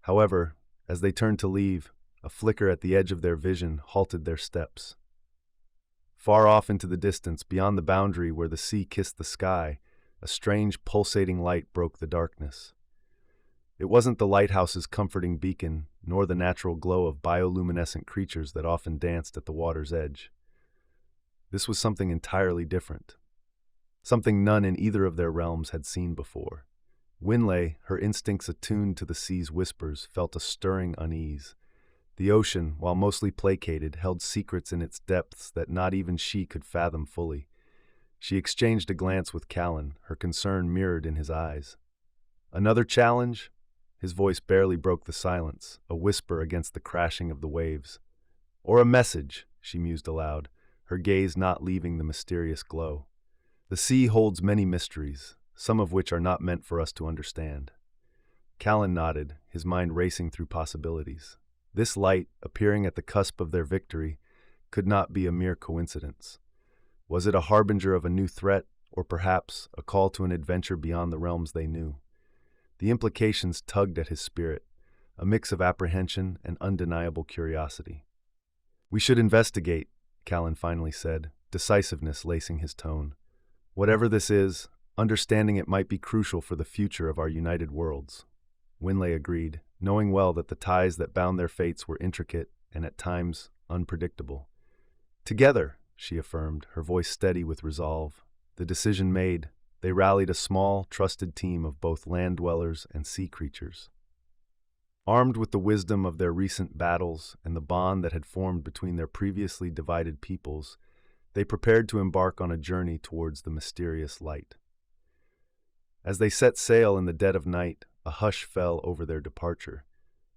However, as they turned to leave, a flicker at the edge of their vision halted their steps. Far off into the distance, beyond the boundary where the sea kissed the sky, a strange pulsating light broke the darkness. It wasn't the lighthouse's comforting beacon, nor the natural glow of bioluminescent creatures that often danced at the water's edge. This was something entirely different. Something none in either of their realms had seen before. Winlay, her instincts attuned to the sea's whispers, felt a stirring unease. The ocean, while mostly placated, held secrets in its depths that not even she could fathom fully. She exchanged a glance with Callan, her concern mirrored in his eyes. Another challenge? His voice barely broke the silence, a whisper against the crashing of the waves. Or a message, she mused aloud, her gaze not leaving the mysterious glow. The sea holds many mysteries, some of which are not meant for us to understand. Callan nodded, his mind racing through possibilities. This light, appearing at the cusp of their victory, could not be a mere coincidence. Was it a harbinger of a new threat, or perhaps a call to an adventure beyond the realms they knew? The implications tugged at his spirit, a mix of apprehension and undeniable curiosity. "We should investigate," Callan finally said, decisiveness lacing his tone. "Whatever this is, understanding it might be crucial for the future of our united worlds." Winlay agreed, knowing well that the ties that bound their fates were intricate and at times unpredictable. "Together," she affirmed, her voice steady with resolve. The decision made, they rallied a small, trusted team of both land dwellers and sea creatures. Armed with the wisdom of their recent battles and the bond that had formed between their previously divided peoples, they prepared to embark on a journey towards the mysterious light. As they set sail in the dead of night, a hush fell over their departure,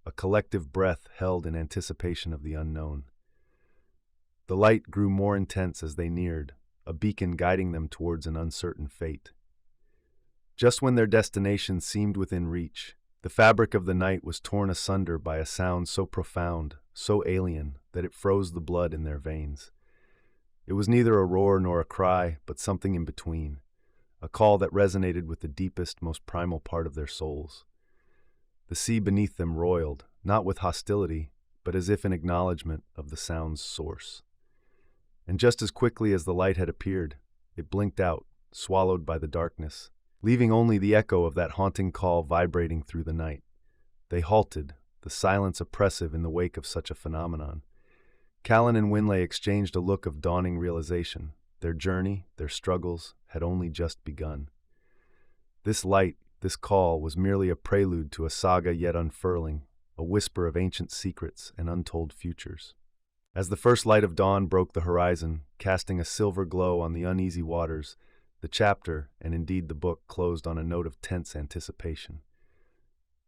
a collective breath held in anticipation of the unknown. The light grew more intense as they neared, a beacon guiding them towards an uncertain fate. Just when their destination seemed within reach, the fabric of the night was torn asunder by a sound so profound, so alien, that it froze the blood in their veins. It was neither a roar nor a cry, but something in between, a call that resonated with the deepest, most primal part of their souls. The sea beneath them roiled, not with hostility, but as if in acknowledgement of the sound's source. And just as quickly as the light had appeared, it blinked out, swallowed by the darkness, leaving only the echo of that haunting call vibrating through the night. They halted, the silence oppressive in the wake of such a phenomenon. Callan and Winlay exchanged a look of dawning realization. Their journey, their struggles, had only just begun. This light, this call, was merely a prelude to a saga yet unfurling, a whisper of ancient secrets and untold futures. As the first light of dawn broke the horizon, casting a silver glow on the uneasy waters, the chapter, and indeed the book, closed on a note of tense anticipation.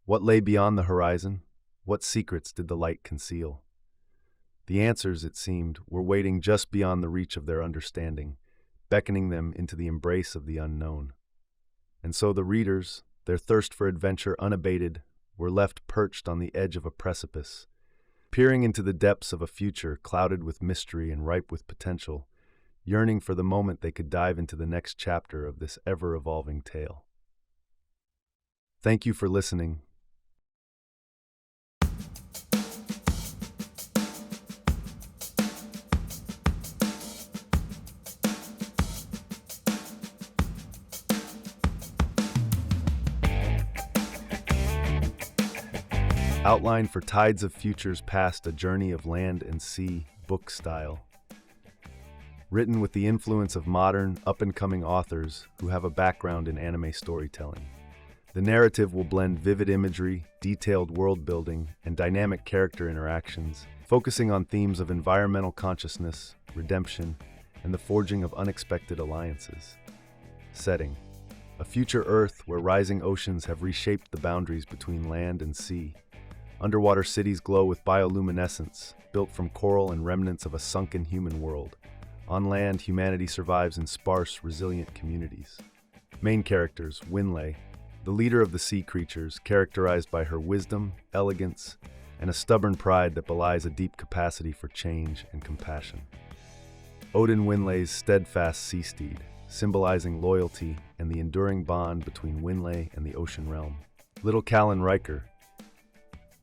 What lay beyond the horizon? What secrets did the light conceal? The answers, it seemed, were waiting just beyond the reach of their understanding, beckoning them into the embrace of the unknown. And so the readers, their thirst for adventure unabated, were left perched on the edge of a precipice, peering into the depths of a future clouded with mystery and ripe with potential, yearning for the moment they could dive into the next chapter of this ever-evolving tale. Thank you for listening. Outline for Tides of Futures Past, A Journey of Land and Sea, book style. Written with the influence of modern, up-and-coming authors who have a background in anime storytelling. The narrative will blend vivid imagery, detailed world-building, and dynamic character interactions, focusing on themes of environmental consciousness, redemption, and the forging of unexpected alliances. Setting: a future Earth where rising oceans have reshaped the boundaries between land and sea. Underwater cities glow with bioluminescence, built from coral and remnants of a sunken human world. On land, humanity survives in sparse, resilient communities. Main characters: Winlay, the leader of the sea creatures, characterized by her wisdom, elegance, and a stubborn pride that belies a deep capacity for change and compassion. Odin Winlay's steadfast sea steed, symbolizing loyalty and the enduring bond between Winlay and the ocean realm. Little Callan Riker,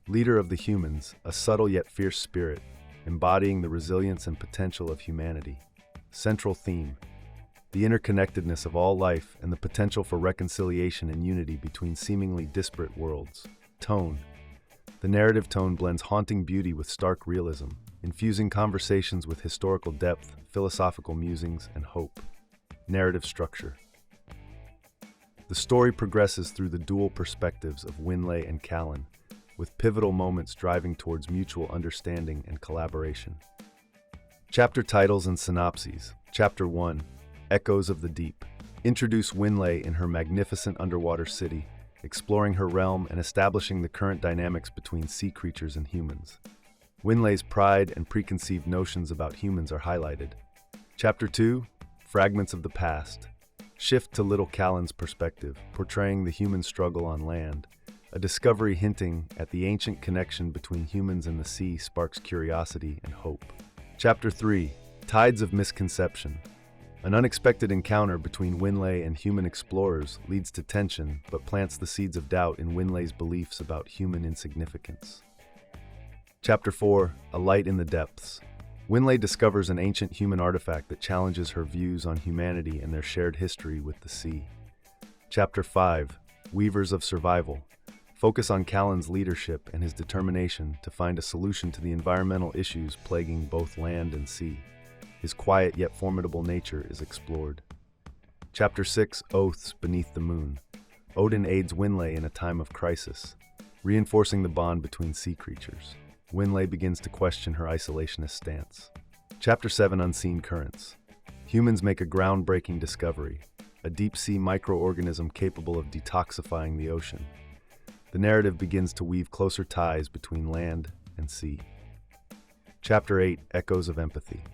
leader of the humans, a subtle yet fierce spirit, embodying the resilience and potential of humanity. Central theme: the interconnectedness of all life and the potential for reconciliation and unity between seemingly disparate worlds. Tone: the narrative tone blends haunting beauty with stark realism, infusing conversations with historical depth, philosophical musings, and hope. Narrative structure: the story progresses through the dual perspectives of Winlay and Callan, with pivotal moments driving towards mutual understanding and collaboration. Chapter titles and synopses. Chapter 1: Echoes of the Deep. Introduce Winlay in her magnificent underwater city, exploring her realm and establishing the current dynamics between sea creatures and humans. Winlay's pride and preconceived notions about humans are highlighted. Chapter 2: Fragments of the Past. Shift to Little Callan's perspective, portraying the human struggle on land. A discovery hinting at the ancient connection between humans and the sea sparks curiosity and hope. Chapter 3: Tides of Misconception. An unexpected encounter between Winlay and human explorers leads to tension, but plants the seeds of doubt in Winlay's beliefs about human insignificance. Chapter 4: A Light in the Depths. Winlay discovers an ancient human artifact that challenges her views on humanity and their shared history with the sea. Chapter 5: Weavers of Survival. Focus on Callan's leadership and his determination to find a solution to the environmental issues plaguing both land and sea. His quiet yet formidable nature is explored. Chapter 6: Oaths Beneath the Moon. Odin aids Winlay in a time of crisis, reinforcing the bond between sea creatures. Winlay begins to question her isolationist stance. Chapter 7: Unseen Currents. Humans make a groundbreaking discovery, a deep-sea microorganism capable of detoxifying the ocean. The narrative begins to weave closer ties between land and sea. Chapter 8: Echoes of Empathy.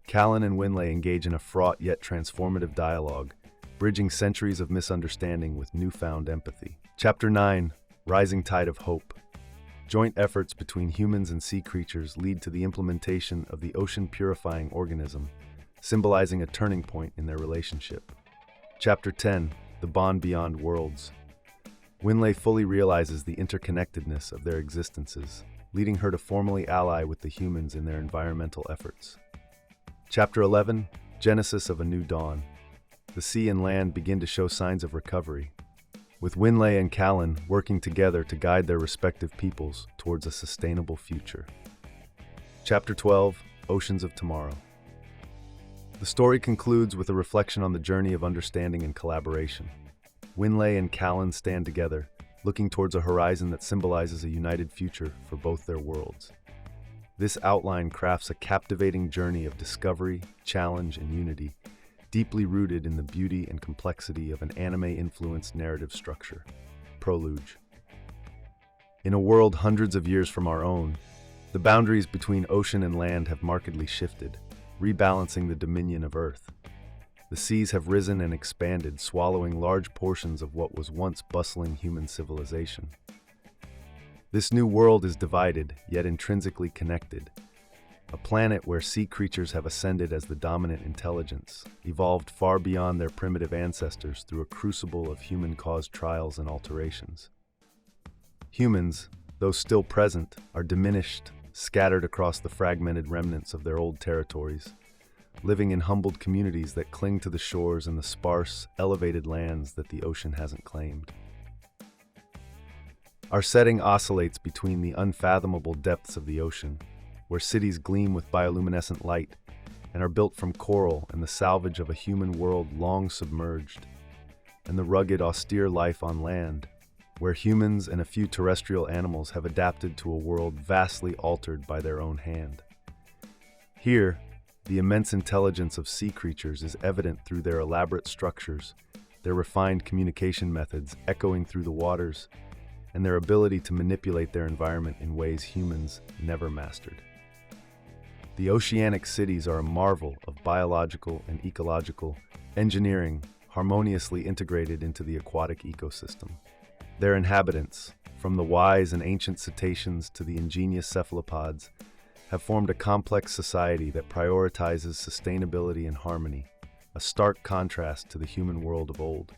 Callan and Winlay engage in a fraught yet transformative dialogue, bridging centuries of misunderstanding with newfound empathy. Chapter 9: Rising Tide of Hope. Joint efforts between humans and sea creatures lead to the implementation of the ocean-purifying organism, symbolizing a turning point in their relationship. Chapter 10: The Bond Beyond Worlds. Winlay fully realizes the interconnectedness of their existences, leading her to formally ally with the humans in their environmental efforts. Chapter 11: Genesis of a New Dawn. The sea and land begin to show signs of recovery, with Winlay and Callan working together to guide their respective peoples towards a sustainable future. Chapter 12: Oceans of Tomorrow. The story concludes with a reflection on the journey of understanding and collaboration. Winlay and Callan stand together, looking towards a horizon that symbolizes a united future for both their worlds. This outline crafts a captivating journey of discovery, challenge, and unity, deeply rooted in the beauty and complexity of an anime-influenced narrative structure. Prologue. In a world hundreds of years from our own, the boundaries between ocean and land have markedly shifted, rebalancing the dominion of Earth. The seas have risen and expanded, swallowing large portions of what was once bustling human civilization. This new world is divided, yet intrinsically connected. A planet where sea creatures have ascended as the dominant intelligence, evolved far beyond their primitive ancestors through a crucible of human-caused trials and alterations. Humans, though still present, are diminished, scattered across the fragmented remnants of their old territories, living in humbled communities that cling to the shores and the sparse, elevated lands that the ocean hasn't claimed. Our setting oscillates between the unfathomable depths of the ocean, where cities gleam with bioluminescent light and are built from coral and the salvage of a human world long submerged, and the rugged, austere life on land, where humans and a few terrestrial animals have adapted to a world vastly altered by their own hand. Here, the immense intelligence of sea creatures is evident through their elaborate structures, their refined communication methods echoing through the waters, and their ability to manipulate their environment in ways humans never mastered. The oceanic cities are a marvel of biological and ecological engineering harmoniously integrated into the aquatic ecosystem. Their inhabitants, from the wise and ancient cetaceans to the ingenious cephalopods, have formed a complex society that prioritizes sustainability and harmony, a stark contrast to the human world of old.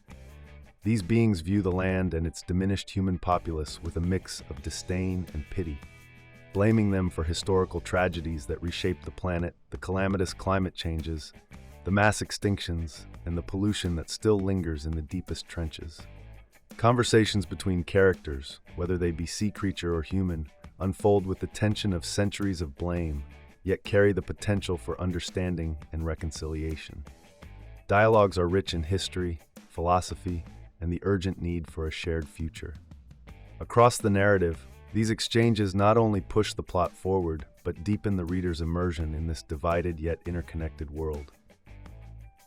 These beings view the land and its diminished human populace with a mix of disdain and pity, blaming them for historical tragedies that reshaped the planet, the calamitous climate changes, the mass extinctions, and the pollution that still lingers in the deepest trenches. Conversations between characters, whether they be sea creature or human, unfold with the tension of centuries of blame, yet carry the potential for understanding and reconciliation. Dialogues are rich in history, philosophy, and the urgent need for a shared future. Across the narrative, these exchanges not only push the plot forward, but deepen the reader's immersion in this divided yet interconnected world.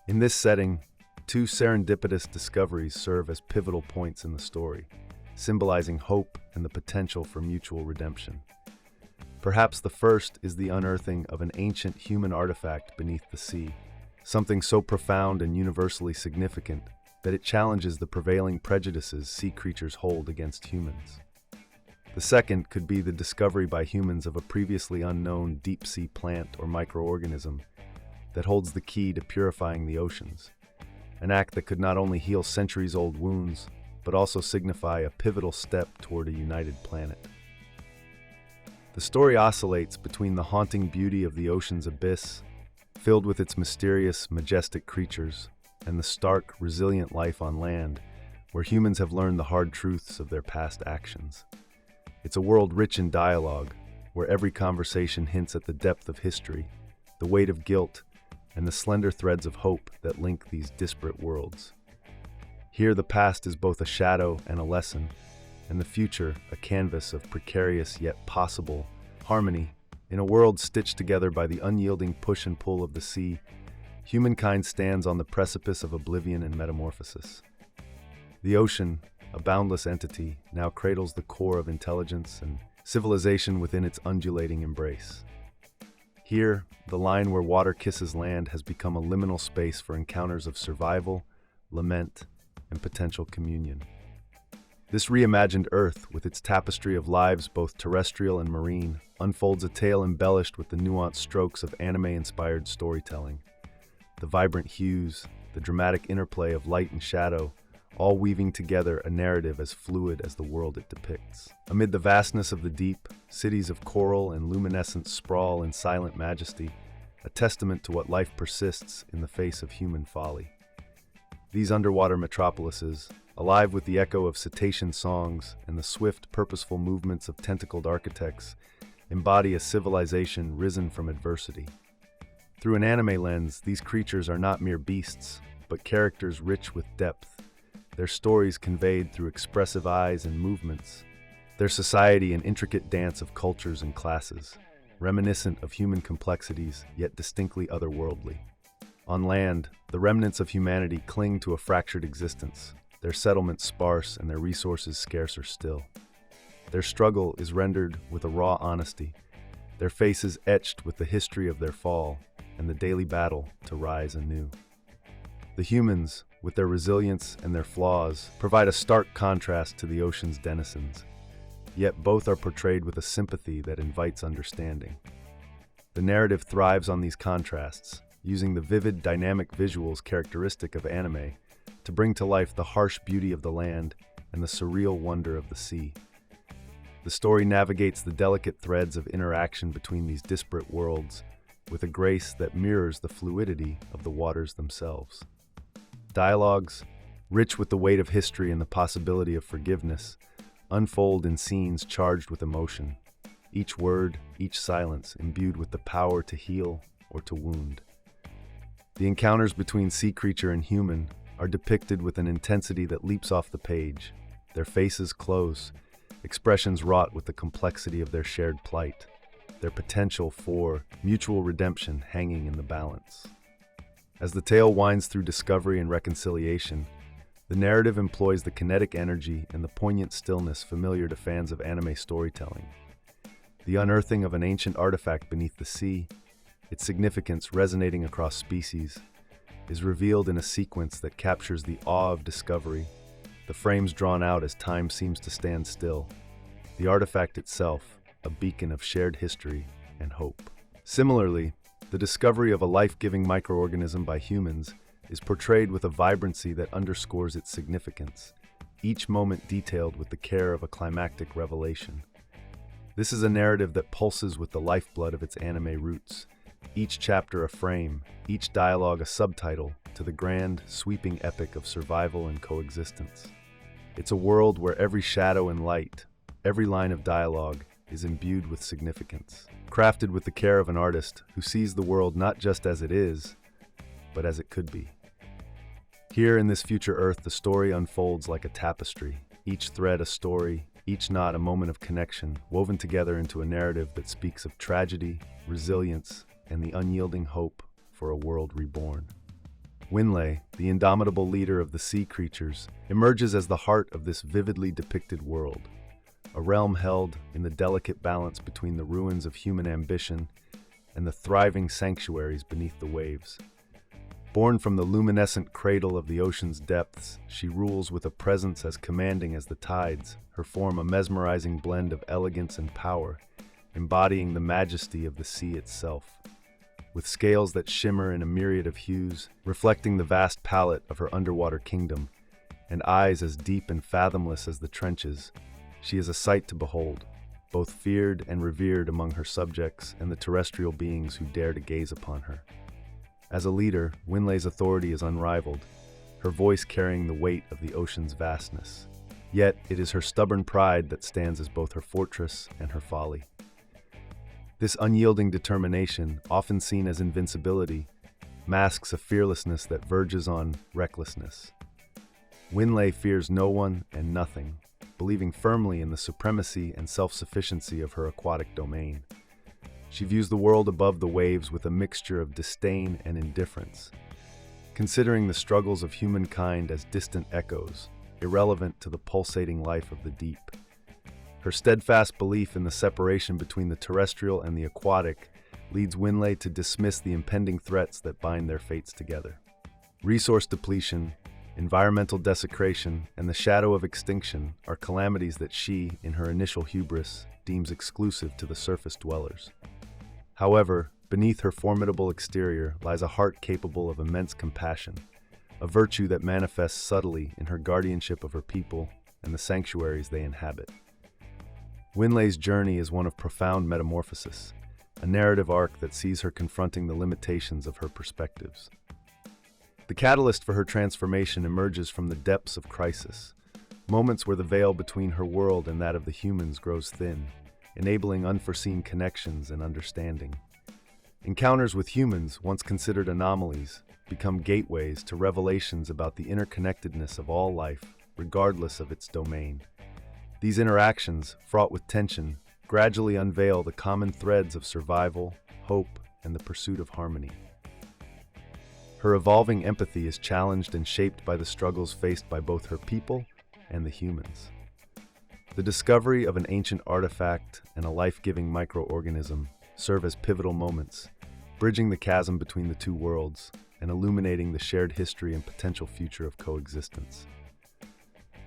In this setting, two serendipitous discoveries serve as pivotal points in the story, symbolizing hope and the potential for mutual redemption. Perhaps the first is the unearthing of an ancient human artifact beneath the sea, something so profound and universally significant that it challenges the prevailing prejudices sea creatures hold against humans. The second could be the discovery by humans of a previously unknown deep-sea plant or microorganism that holds the key to purifying the oceans, an act that could not only heal centuries-old wounds, but also signify a pivotal step toward a united planet. The story oscillates between the haunting beauty of the ocean's abyss, filled with its mysterious, majestic creatures, and the stark, resilient life on land, where humans have learned the hard truths of their past actions. It's a world rich in dialogue, where every conversation hints at the depth of history, the weight of guilt, and the slender threads of hope that link these disparate worlds. Here the past is both a shadow and a lesson, and the future a canvas of precarious yet possible harmony. In a world stitched together by the unyielding push and pull of the sea, humankind stands on the precipice of oblivion and metamorphosis. The ocean, a boundless entity, now cradles the core of intelligence and civilization within its undulating embrace. Here, the line where water kisses land has become a liminal space for encounters of survival, lament, and potential communion. This reimagined Earth, with its tapestry of lives both terrestrial and marine, unfolds a tale embellished with the nuanced strokes of anime-inspired storytelling. The vibrant hues, the dramatic interplay of light and shadow, all weaving together a narrative as fluid as the world it depicts. Amid the vastness of the deep, cities of coral and luminescence sprawl in silent majesty, a testament to what life persists in the face of human folly. These underwater metropolises, alive with the echo of cetacean songs and the swift, purposeful movements of tentacled architects, embody a civilization risen from adversity. Through an anime lens, these creatures are not mere beasts, but characters rich with depth, their stories conveyed through expressive eyes and movements, their society an intricate dance of cultures and classes, reminiscent of human complexities, yet distinctly otherworldly. On land, the remnants of humanity cling to a fractured existence, their settlements sparse and their resources scarcer still. Their struggle is rendered with a raw honesty, their faces etched with the history of their fall and the daily battle to rise anew. The humans, with their resilience and their flaws, provide a stark contrast to the ocean's denizens, yet both are portrayed with a sympathy that invites understanding. The narrative thrives on these contrasts, using the vivid, dynamic visuals characteristic of anime to bring to life the harsh beauty of the land and the surreal wonder of the sea. The story navigates the delicate threads of interaction between these disparate worlds with a grace that mirrors the fluidity of the waters themselves. Dialogues, rich with the weight of history and the possibility of forgiveness, unfold in scenes charged with emotion, each word, each silence imbued with the power to heal or to wound. The encounters between sea creature and human are depicted with an intensity that leaps off the page, their faces close, expressions wrought with the complexity of their shared plight, their potential for mutual redemption hanging in the balance. As the tale winds through discovery and reconciliation, the narrative employs the kinetic energy and the poignant stillness familiar to fans of anime storytelling. The unearthing of an ancient artifact beneath the sea, its significance resonating across species, is revealed in a sequence that captures the awe of discovery, the frames drawn out as time seems to stand still. The artifact itself, a beacon of shared history, and hope. Similarly, the discovery of a life-giving microorganism by humans is portrayed with a vibrancy that underscores its significance, each moment detailed with the care of a climactic revelation. This is a narrative that pulses with the lifeblood of its anime roots, each chapter a frame, each dialogue a subtitle to the grand, sweeping epic of survival and coexistence. It's a world where every shadow and light, every line of dialogue, is imbued with significance, crafted with the care of an artist who sees the world not just as it is, but as it could be. Here in this future Earth, the story unfolds like a tapestry, each thread a story, each knot a moment of connection, woven together into a narrative that speaks of tragedy, resilience, and the unyielding hope for a world reborn. Winlay, the indomitable leader of the sea creatures, emerges as the heart of this vividly depicted world, a realm held in the delicate balance between the ruins of human ambition and the thriving sanctuaries beneath the waves. Born from the luminescent cradle of the ocean's depths, she rules with a presence as commanding as the tides, her form a mesmerizing blend of elegance and power, embodying the majesty of the sea itself. With scales that shimmer in a myriad of hues, reflecting the vast palette of her underwater kingdom, and eyes as deep and fathomless as the trenches, she is a sight to behold, both feared and revered among her subjects and the terrestrial beings who dare to gaze upon her. As a leader, Winlay's authority is unrivaled, her voice carrying the weight of the ocean's vastness. Yet, it is her stubborn pride that stands as both her fortress and her folly. This unyielding determination, often seen as invincibility, masks a fearlessness that verges on recklessness. Winlay fears no one and nothing, believing firmly in the supremacy and self-sufficiency of her aquatic domain. She views the world above the waves with a mixture of disdain and indifference, considering the struggles of humankind as distant echoes, irrelevant to the pulsating life of the deep. Her steadfast belief in the separation between the terrestrial and the aquatic leads Winlay to dismiss the impending threats that bind their fates together. Resource depletion, environmental desecration, and the shadow of extinction are calamities that she, in her initial hubris, deems exclusive to the surface dwellers. However, beneath her formidable exterior lies a heart capable of immense compassion, a virtue that manifests subtly in her guardianship of her people and the sanctuaries they inhabit. Winlay's journey is one of profound metamorphosis, a narrative arc that sees her confronting the limitations of her perspectives. The catalyst for her transformation emerges from the depths of crisis, moments where the veil between her world and that of the humans grows thin, enabling unforeseen connections and understanding. Encounters with humans, once considered anomalies, become gateways to revelations about the interconnectedness of all life, regardless of its domain. These interactions, fraught with tension, gradually unveil the common threads of survival, hope, and the pursuit of harmony. Her evolving empathy is challenged and shaped by the struggles faced by both her people and the humans. The discovery of an ancient artifact and a life-giving microorganism serve as pivotal moments, bridging the chasm between the two worlds and illuminating the shared history and potential future of coexistence.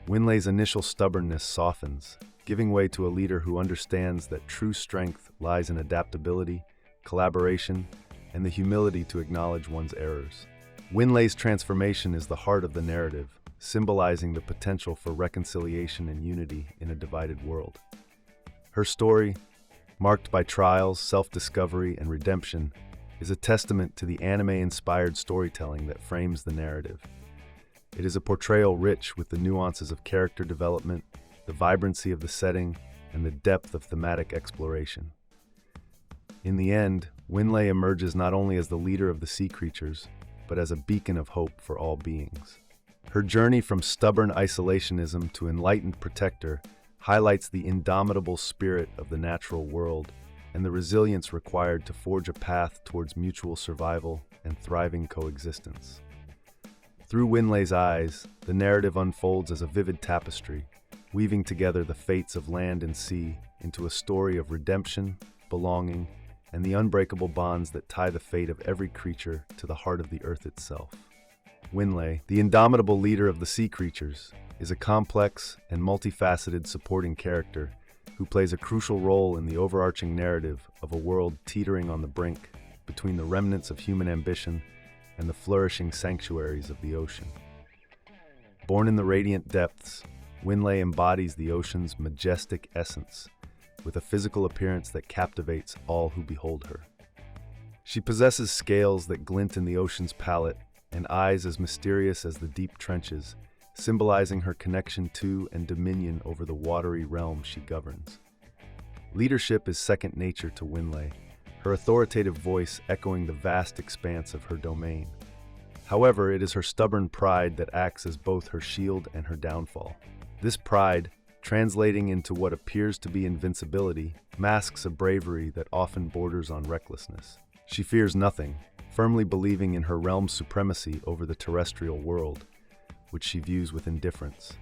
Winlay's initial stubbornness softens, giving way to a leader who understands that true strength lies in adaptability, collaboration, and the humility to acknowledge one's errors. Winlay's transformation is the heart of the narrative, symbolizing the potential for reconciliation and unity in a divided world. Her story, marked by trials, self-discovery, and redemption, is a testament to the anime-inspired storytelling that frames the narrative. It is a portrayal rich with the nuances of character development, the vibrancy of the setting, and the depth of thematic exploration. In the end, Winlay emerges not only as the leader of the sea creatures, but as a beacon of hope for all beings. Her journey from stubborn isolationism to enlightened protector highlights the indomitable spirit of the natural world and the resilience required to forge a path towards mutual survival and thriving coexistence. Through Winlay's eyes, the narrative unfolds as a vivid tapestry, weaving together the fates of land and sea into a story of redemption, belonging, and the unbreakable bonds that tie the fate of every creature to the heart of the earth itself. Winlay, the indomitable leader of the sea creatures, is a complex and multifaceted supporting character, who plays a crucial role in the overarching narrative of a world teetering on the brink between the remnants of human ambition and the flourishing sanctuaries of the ocean. Born in the radiant depths, Winlay embodies the ocean's majestic essence, with a physical appearance that captivates all who behold her. She possesses scales that glint in the ocean's palette and eyes as mysterious as the deep trenches, symbolizing her connection to and dominion over the watery realm she governs. Leadership is second nature to Winlay, her authoritative voice echoing the vast expanse of her domain. However, it is her stubborn pride that acts as both her shield and her downfall. This pride, translating into what appears to be invincibility, masks a bravery that often borders on recklessness. She fears nothing, firmly believing in her realm's supremacy over the terrestrial world, which she views with indifference.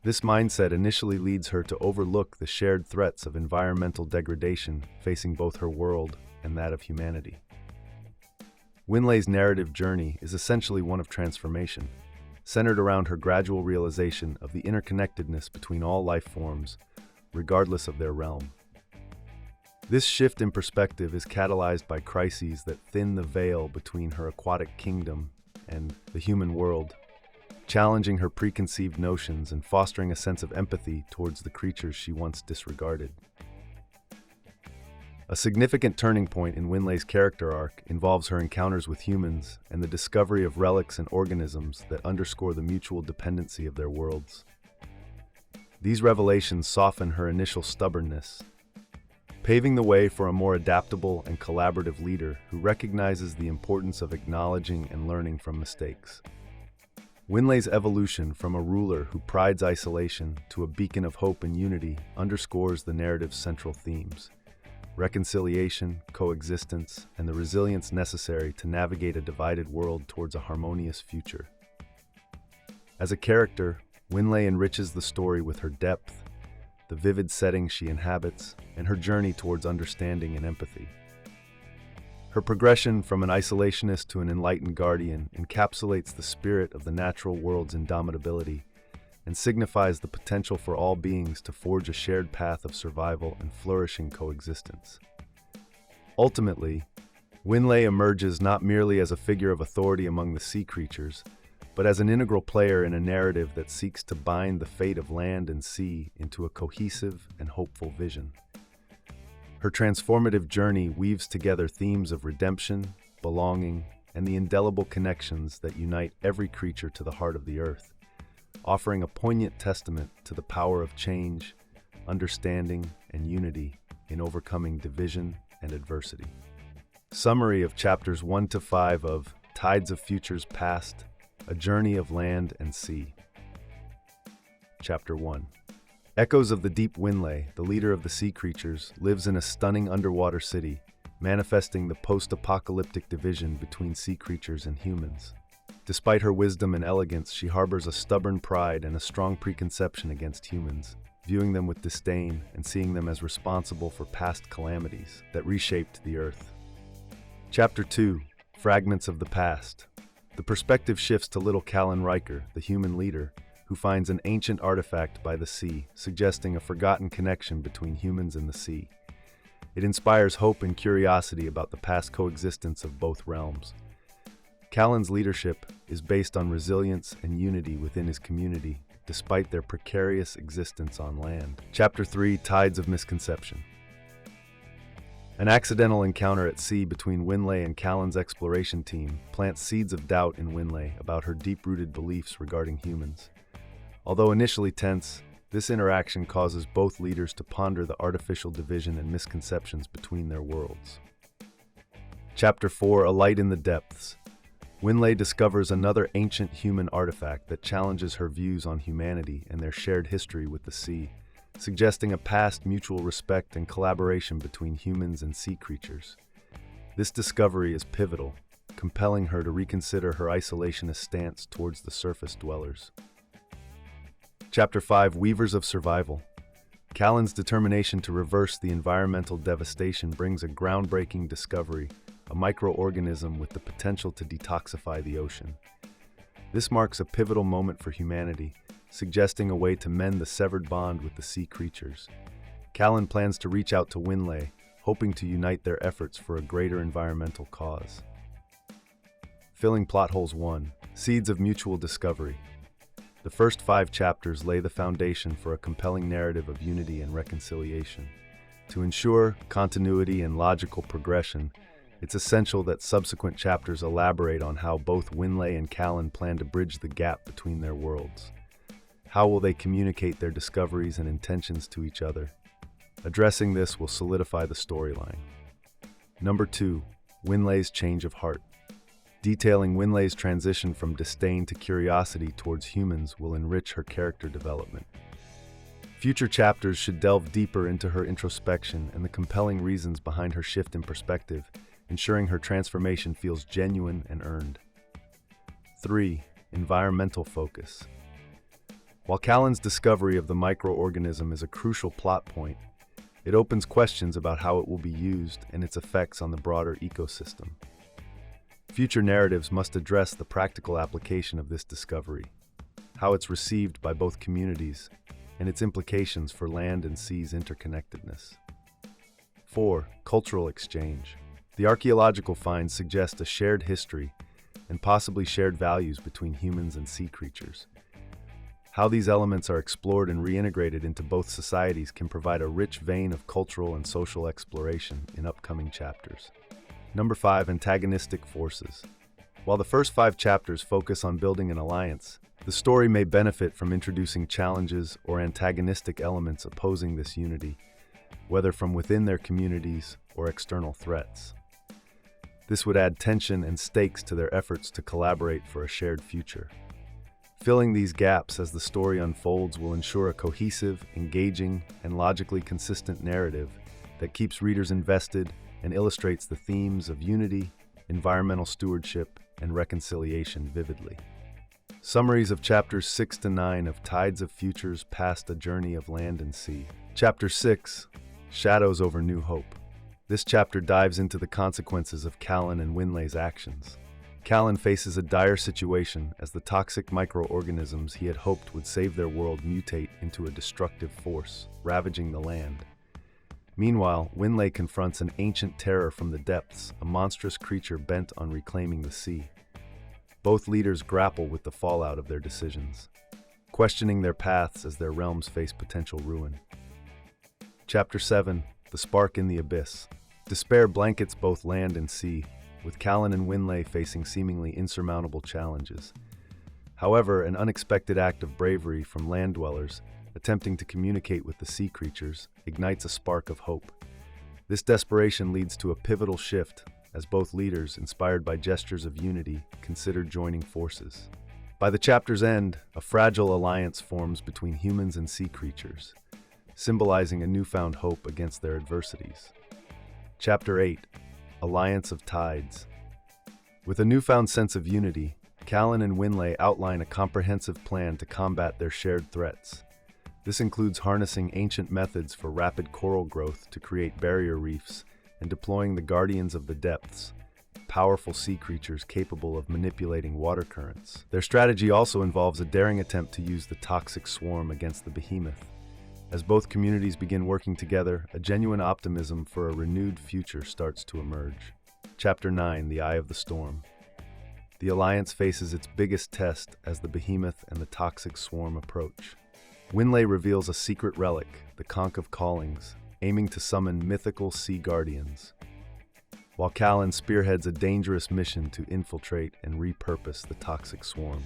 This mindset initially leads her to overlook the shared threats of environmental degradation facing both her world and that of humanity. Winlay's narrative journey is essentially one of transformation, centered around her gradual realization of the interconnectedness between all life forms, regardless of their realm. This shift in perspective is catalyzed by crises that thin the veil between her aquatic kingdom and the human world, challenging her preconceived notions and fostering a sense of empathy towards the creatures she once disregarded. A significant turning point in Winlay's character arc involves her encounters with humans and the discovery of relics and organisms that underscore the mutual dependency of their worlds. These revelations soften her initial stubbornness, paving the way for a more adaptable and collaborative leader who recognizes the importance of acknowledging and learning from mistakes. Winlay's evolution from a ruler who prides isolation to a beacon of hope and unity underscores the narrative's central themes: reconciliation, coexistence, and the resilience necessary to navigate a divided world towards a harmonious future. As a character, Winlay enriches the story with her depth, the vivid setting she inhabits, and her journey towards understanding and empathy. Her progression from an isolationist to an enlightened guardian encapsulates the spirit of the natural world's indomitability and signifies the potential for all beings to forge a shared path of survival and flourishing coexistence. Ultimately, Winlay emerges not merely as a figure of authority among the sea creatures, but as an integral player in a narrative that seeks to bind the fate of land and sea into a cohesive and hopeful vision. Her transformative journey weaves together themes of redemption, belonging, and the indelible connections that unite every creature to the heart of the earth, offering a poignant testament to the power of change, understanding, and unity in overcoming division and adversity. Summary of chapters 1 to 5 of Tides of Futures Past, A Journey of Land and Sea. Chapter 1. Echoes of the Deep. Winlay, the leader of the sea creatures, lives in a stunning underwater city, manifesting the post-apocalyptic division between sea creatures and humans. Despite her wisdom and elegance, she harbors a stubborn pride and a strong preconception against humans, viewing them with disdain and seeing them as responsible for past calamities that reshaped the earth. Chapter 2. Fragments of the Past. The perspective shifts to little Callan Riker, the human leader, who finds an ancient artifact by the sea, suggesting a forgotten connection between humans and the sea. It inspires hope and curiosity about the past coexistence of both realms. Callan's leadership is based on resilience and unity within his community, despite their precarious existence on land. Chapter 3. Tides of Misconception. An accidental encounter at sea between Winlay and Callan's exploration team plants seeds of doubt in Winlay about her deep-rooted beliefs regarding humans. Although initially tense, this interaction causes both leaders to ponder the artificial division and misconceptions between their worlds. Chapter 4. A Light in the Depths. Winlay discovers another ancient human artifact that challenges her views on humanity and their shared history with the sea, suggesting a past mutual respect and collaboration between humans and sea creatures. This discovery is pivotal, compelling her to reconsider her isolationist stance towards the surface dwellers. Chapter 5. Weavers of Survival. Callan's determination to reverse the environmental devastation brings a groundbreaking discovery, a microorganism with the potential to detoxify the ocean. This marks a pivotal moment for humanity, suggesting a way to mend the severed bond with the sea creatures. Callan plans to reach out to Winlay, hoping to unite their efforts for a greater environmental cause. Filling plot holes 1. Seeds of mutual discovery. The first 5 chapters lay the foundation for a compelling narrative of unity and reconciliation. To ensure continuity and logical progression, it's essential that subsequent chapters elaborate on how both Winlay and Callan plan to bridge the gap between their worlds. How will they communicate their discoveries and intentions to each other? Addressing this will solidify the storyline. Number 2. Winlay's change of heart. Detailing Winlay's transition from disdain to curiosity towards humans will enrich her character development. Future chapters should delve deeper into her introspection and the compelling reasons behind her shift in perspective, ensuring her transformation feels genuine and earned. 3. Environmental focus. While Callan's discovery of the microorganism is a crucial plot point, it opens questions about how it will be used and its effects on the broader ecosystem. Future narratives must address the practical application of this discovery, how it's received by both communities, and its implications for land and sea's interconnectedness. 4. Cultural exchange. The archaeological finds suggest a shared history and possibly shared values between humans and sea creatures. How these elements are explored and reintegrated into both societies can provide a rich vein of cultural and social exploration in upcoming chapters. Number 5. Antagonistic forces. While the first 5 chapters focus on building an alliance, the story may benefit from introducing challenges or antagonistic elements opposing this unity, whether from within their communities or external threats. This would add tension and stakes to their efforts to collaborate for a shared future. Filling these gaps as the story unfolds will ensure a cohesive, engaging, and logically consistent narrative that keeps readers invested and illustrates the themes of unity, environmental stewardship, and reconciliation vividly. Summaries of chapters 6 to 9 of Tides of Futures Past a Journey of Land and Sea. Chapter 6, Shadows over New Hope. This chapter dives into the consequences of Callan and Winlay's actions. Callan faces a dire situation as the toxic microorganisms he had hoped would save their world mutate into a destructive force, ravaging the land. Meanwhile, Winlay confronts an ancient terror from the depths, a monstrous creature bent on reclaiming the sea. Both leaders grapple with the fallout of their decisions, questioning their paths as their realms face potential ruin. Chapter 7, The Spark in the Abyss. Despair blankets both land and sea, with Callan and Winlay facing seemingly insurmountable challenges. However, an unexpected act of bravery from land dwellers, attempting to communicate with the sea creatures, ignites a spark of hope. This desperation leads to a pivotal shift, as both leaders, inspired by gestures of unity, consider joining forces. By the chapter's end, a fragile alliance forms between humans and sea creatures, symbolizing a newfound hope against their adversities. Chapter 8, Alliance of Tides. With a newfound sense of unity, Callan and Winlay outline a comprehensive plan to combat their shared threats. This includes harnessing ancient methods for rapid coral growth to create barrier reefs and deploying the Guardians of the Depths, powerful sea creatures capable of manipulating water currents. Their strategy also involves a daring attempt to use the toxic swarm against the behemoth. As both communities begin working together, a genuine optimism for a renewed future starts to emerge. Chapter 9, The Eye of the Storm. The Alliance faces its biggest test as the behemoth and the toxic swarm approach. Winlay reveals a secret relic, the Conch of Callings, aiming to summon mythical sea guardians, while Callan spearheads a dangerous mission to infiltrate and repurpose the toxic swarm.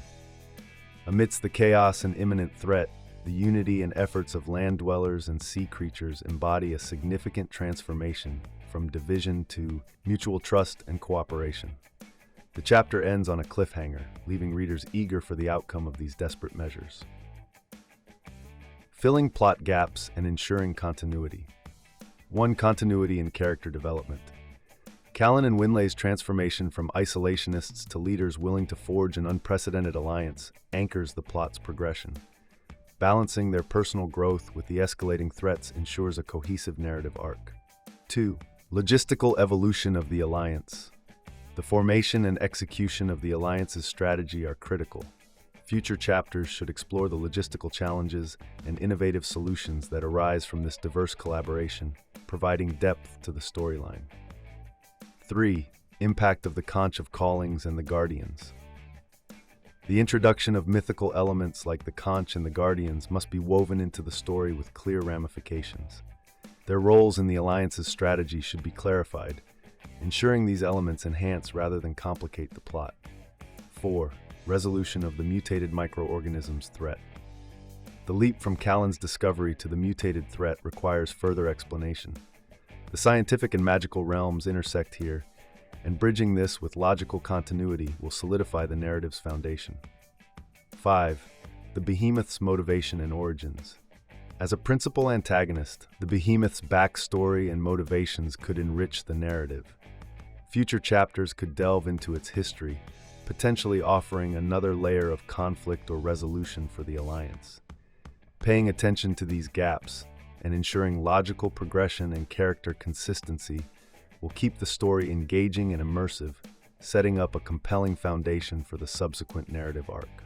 Amidst the chaos and imminent threat, the unity and efforts of land dwellers and sea creatures embody a significant transformation from division to mutual trust and cooperation. The chapter ends on a cliffhanger, leaving readers eager for the outcome of these desperate measures. Filling plot gaps and ensuring continuity. 1. Continuity in character development. Callan and Winlay's transformation from isolationists to leaders willing to forge an unprecedented alliance anchors the plot's progression. Balancing their personal growth with the escalating threats ensures a cohesive narrative arc. 2. Logistical evolution of the alliance. The formation and execution of the alliance's strategy are critical. Future chapters should explore the logistical challenges and innovative solutions that arise from this diverse collaboration, providing depth to the storyline. 3. Impact of the Conch of Callings and the Guardians. The introduction of mythical elements like the conch and the guardians must be woven into the story with clear ramifications. Their roles in the Alliance's strategy should be clarified, ensuring these elements enhance rather than complicate the plot. 4. Resolution of the mutated microorganisms threat. The leap from Callan's discovery to the mutated threat requires further explanation. The scientific and magical realms intersect here, and bridging this with logical continuity will solidify the narrative's foundation. 5. The Behemoth's motivation and origins. As a principal antagonist, the Behemoth's backstory and motivations could enrich the narrative. Future chapters could delve into its history, potentially offering another layer of conflict or resolution for the Alliance. Paying attention to these gaps and ensuring logical progression and character consistency will keep the story engaging and immersive, setting up a compelling foundation for the subsequent narrative arc.